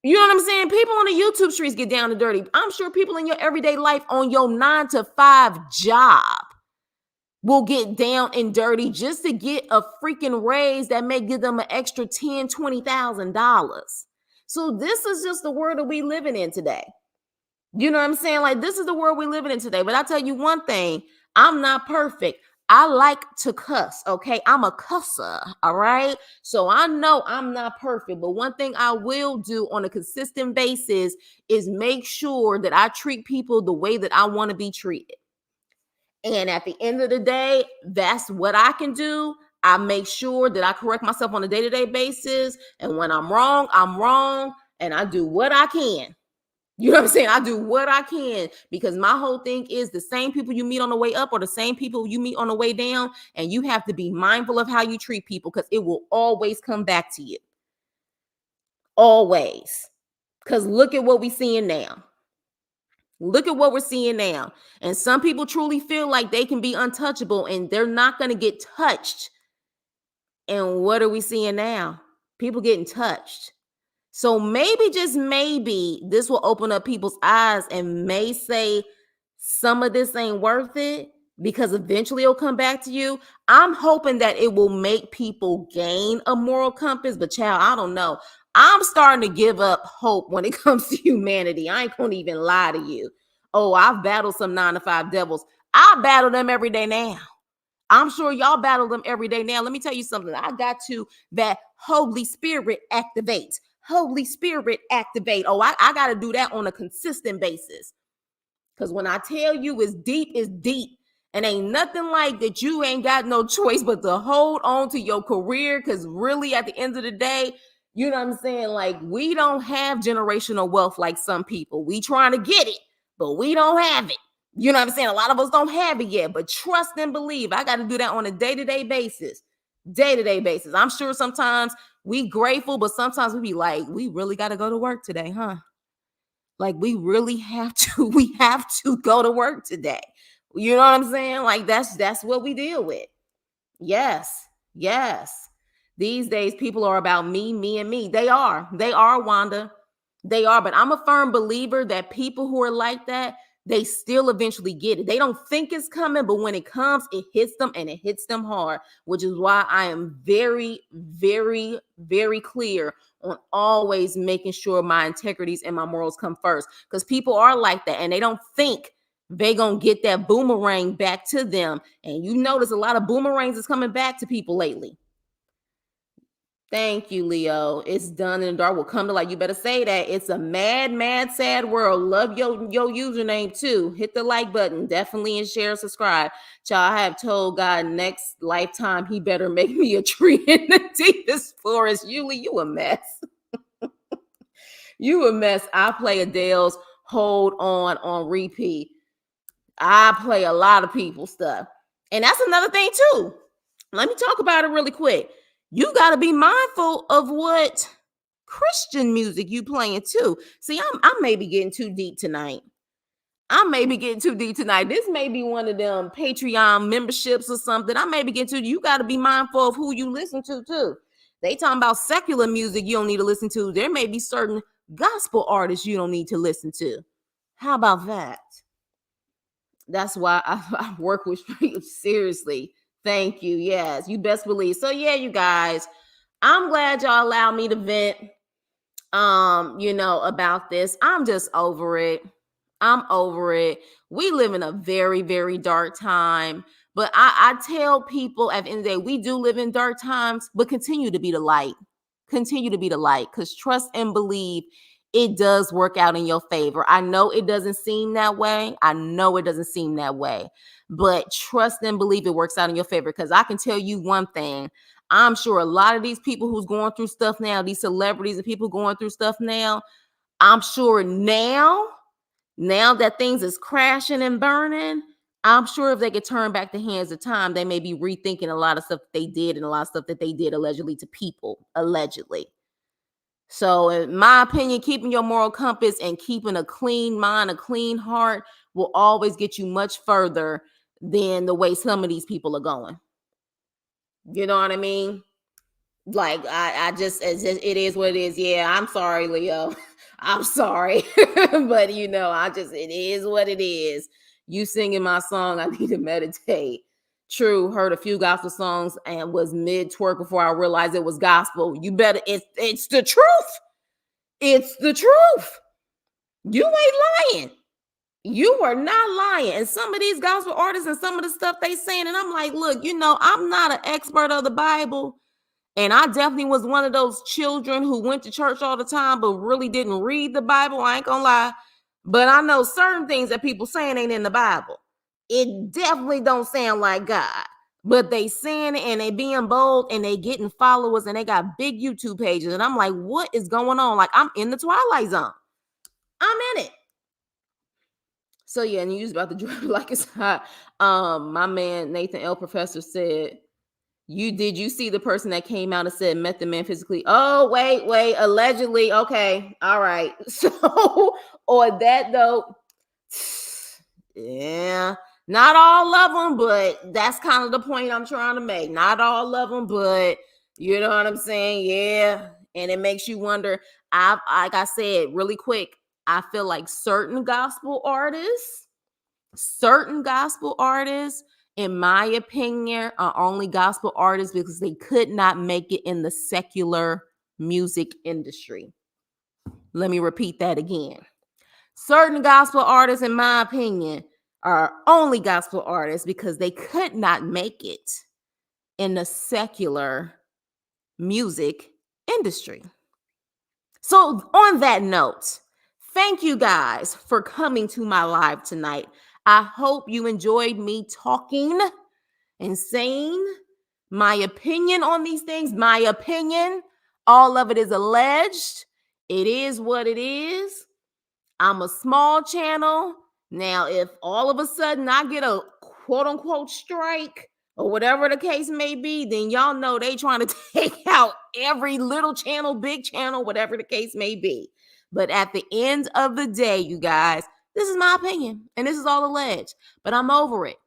Speaker 1: You know what I'm saying? People on the YouTube streets get down and dirty. I'm sure people in your everyday life on your 9-to-5 job will get down and dirty just to get a freaking raise that may give them an extra $10,000, $20,000. So this is just the world that we living in today. You know what I'm saying? Like, this is the world we're living in today. But I tell you one thing, I'm not perfect. I like to cuss, okay? I'm a cusser, all right? So I know I'm not perfect, but one thing I will do on a consistent basis is make sure that I treat people the way that I want to be treated. And at the end of the day, that's what I can do. I make sure that I correct myself on a day-to-day basis. And when I'm wrong, and I do what I can. You know what I'm saying? I do what I can, because my whole thing is the same people you meet on the way up or the same people you meet on the way down. And you have to be mindful of how you treat people, because it will always come back to you. Always. Because look at what we're seeing now. Look at what we're seeing now. And some people truly feel like they can be untouchable and they're not going to get touched. And what are we seeing now? People getting touched. So maybe, just maybe, this will open up people's eyes and may say some of this ain't worth it, because eventually it'll come back to you. I'm hoping that it will make people gain a moral compass, but child, I don't know. I'm starting to give up hope when it comes to humanity. I ain't gonna even lie to you. Oh, I've battled some 9-to-5 devils. I battle them every day now. I'm sure y'all battle them every day now. Let me tell you something. I got to that Holy Spirit activate. Holy Spirit activate. Oh, I got to do that on a consistent basis. Because when I tell you it's deep, it's deep. And ain't nothing like that. You ain't got no choice but to hold on to your career. Because really, at the end of the day, you know what I'm saying? Like, we don't have generational wealth like some people. We trying to get it, but we don't have it. You know what I'm saying? A lot of us don't have it yet, but trust and believe. I got to do that on a day-to-day basis. Day-to-day basis. I'm sure sometimes we grateful, but sometimes we be like, we really got to go to work today, huh? Like, we really have to, we have to go to work today. You know what I'm saying? Like, that's what we deal with. Yes. These days, people are about me, and me. They are, Wanda. They are, but I'm a firm believer that people who are like that, they still eventually get it. They don't think it's coming, but when it comes, it hits them, and it hits them hard, which is why I am very, very, very clear on always making sure my integrities and my morals come first, because people are like that, and they don't think they gonna get that boomerang back to them. And you notice a lot of boomerangs is coming back to people lately. Thank you, Leo. It's done in the dark will come to light. You better say that. It's a mad, mad, sad world. Love your username too. Hit the like button. Definitely, and share, subscribe. Child, I have told God next lifetime he better make me a tree in the deepest forest. Yuli, you a mess. You a mess. I play Adele's Hold On repeat. I play a lot of people's stuff. And that's another thing too. Let me talk about it really quick. You got to be mindful of what Christian music you playing too. See, I may be getting too deep tonight. This may be one of them Patreon memberships or something. I may be getting too. You got to be mindful of who you listen to too. They talking about secular music you don't need to listen to. There may be certain gospel artists you don't need to listen to. How about that? That's why I work with you. Seriously. Thank you. Yes, you best believe. So yeah, you guys, I'm glad y'all allowed me to vent, about this. I'm just over it. I'm over it. We live in a very, very dark time. But I tell people at the end of the day, we do live in dark times, but continue to be the light. Continue to be the light, because trust and believe it does work out in your favor. I know it doesn't seem that way. But trust and believe it works out in your favor, because I can tell you one thing. I'm sure a lot of these people who's going through stuff now, these celebrities and people going through stuff now, I'm sure now that things is crashing and burning, I'm sure if they could turn back the hands of time, they may be rethinking a lot of stuff they did and a lot of stuff that they did allegedly to people, allegedly. So in my opinion, keeping your moral compass and keeping a clean mind, a clean heart will always get you much further than the way some of these people are going. You know what I mean? Like, it is what it is. Yeah, I'm sorry, Leo. I'm sorry. But it is what it is. You singing my song, I need to meditate. True, heard a few gospel songs and was mid-twerk before I realized it was gospel. You better, it's the truth. It's the truth. You ain't lying. You are not lying. And some of these gospel artists and some of the stuff they saying, and I'm like, look, I'm not an expert of the Bible. And I definitely was one of those children who went to church all the time, but really didn't read the Bible. I ain't gonna lie. But I know certain things that people saying ain't in the Bible. It definitely don't sound like God. But they saying it and they being bold and they getting followers and they got big YouTube pages. And I'm like, what is going on? Like, I'm in the Twilight Zone. I'm in it. So yeah, and you was about to drop like it's hot. My man Nathan L. Professor said, did you see the person that came out and said met the man physically? Oh, wait, allegedly. Okay, all right. So on that though, yeah, not all of them, but that's kind of the point I'm trying to make. Not all of them, but you know what I'm saying? Yeah. And it makes you wonder. Like I said, really quick, I feel like certain gospel artists, in my opinion, are only gospel artists because they could not make it in the secular music industry. Let me repeat that again. Certain gospel artists, in my opinion, are only gospel artists because they could not make it in the secular music industry. So, on that note, thank you guys for coming to my live tonight. I hope you enjoyed me talking and saying my opinion on these things. My opinion, all of it is alleged. It is what it is. I'm a small channel. Now, if all of a sudden I get a quote unquote strike or whatever the case may be, then y'all know they trying to take out every little channel, big channel, whatever the case may be. But at the end of the day, you guys, this is my opinion and this is all alleged, but I'm over it.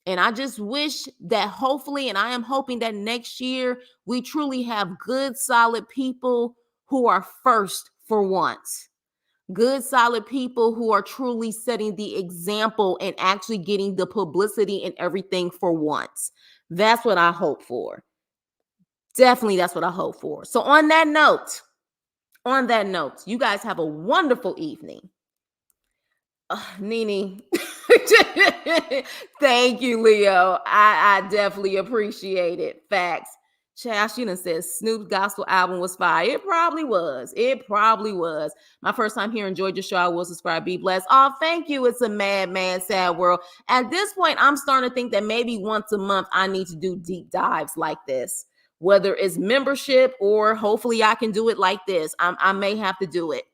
Speaker 1: And I just wish that hopefully, and I am hoping that next year we truly have good, solid people who are first for once. Good, solid people who are truly setting the example and actually getting the publicity and everything for once. That's what I hope for. Definitely, that's what I hope for. So on that note, you guys have a wonderful evening. Nene. Thank you, Leo. I definitely appreciate it. Facts. Child, she done said Snoop's gospel album was fire. It probably was. My first time here. Enjoyed your show. I will subscribe. Be blessed. Oh, thank you. It's a mad, sad world. At this point, I'm starting to think that maybe once a month I need to do deep dives like this. Whether it's membership or hopefully I can do it like this. I may have to do it.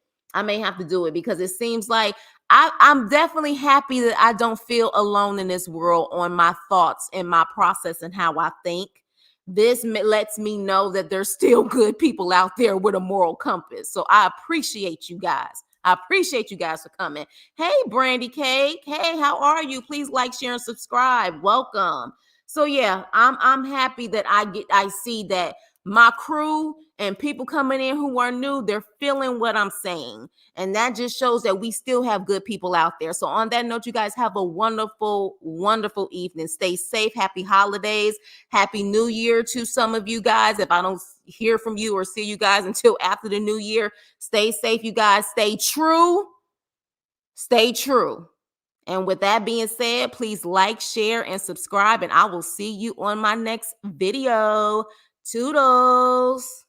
Speaker 1: Because it seems like I'm definitely happy that I don't feel alone in this world on my thoughts and my process and how I think. This lets me know that there's still good people out there with a moral compass. So I appreciate you guys. For coming. Hey, Brandy Cake. Hey, how are you? Please like, share, and subscribe. Welcome. So yeah, I'm happy that I see that my crew and people coming in who are new, they're feeling what I'm saying. And that just shows that we still have good people out there. So on that note, you guys have a wonderful, wonderful evening. Stay safe. Happy holidays. Happy New Year to some of you guys. If I don't hear from you or see you guys until after the new year, stay safe, you guys. Stay true. And with that being said, please like, share, and subscribe. And I will see you on my next video. Toodles.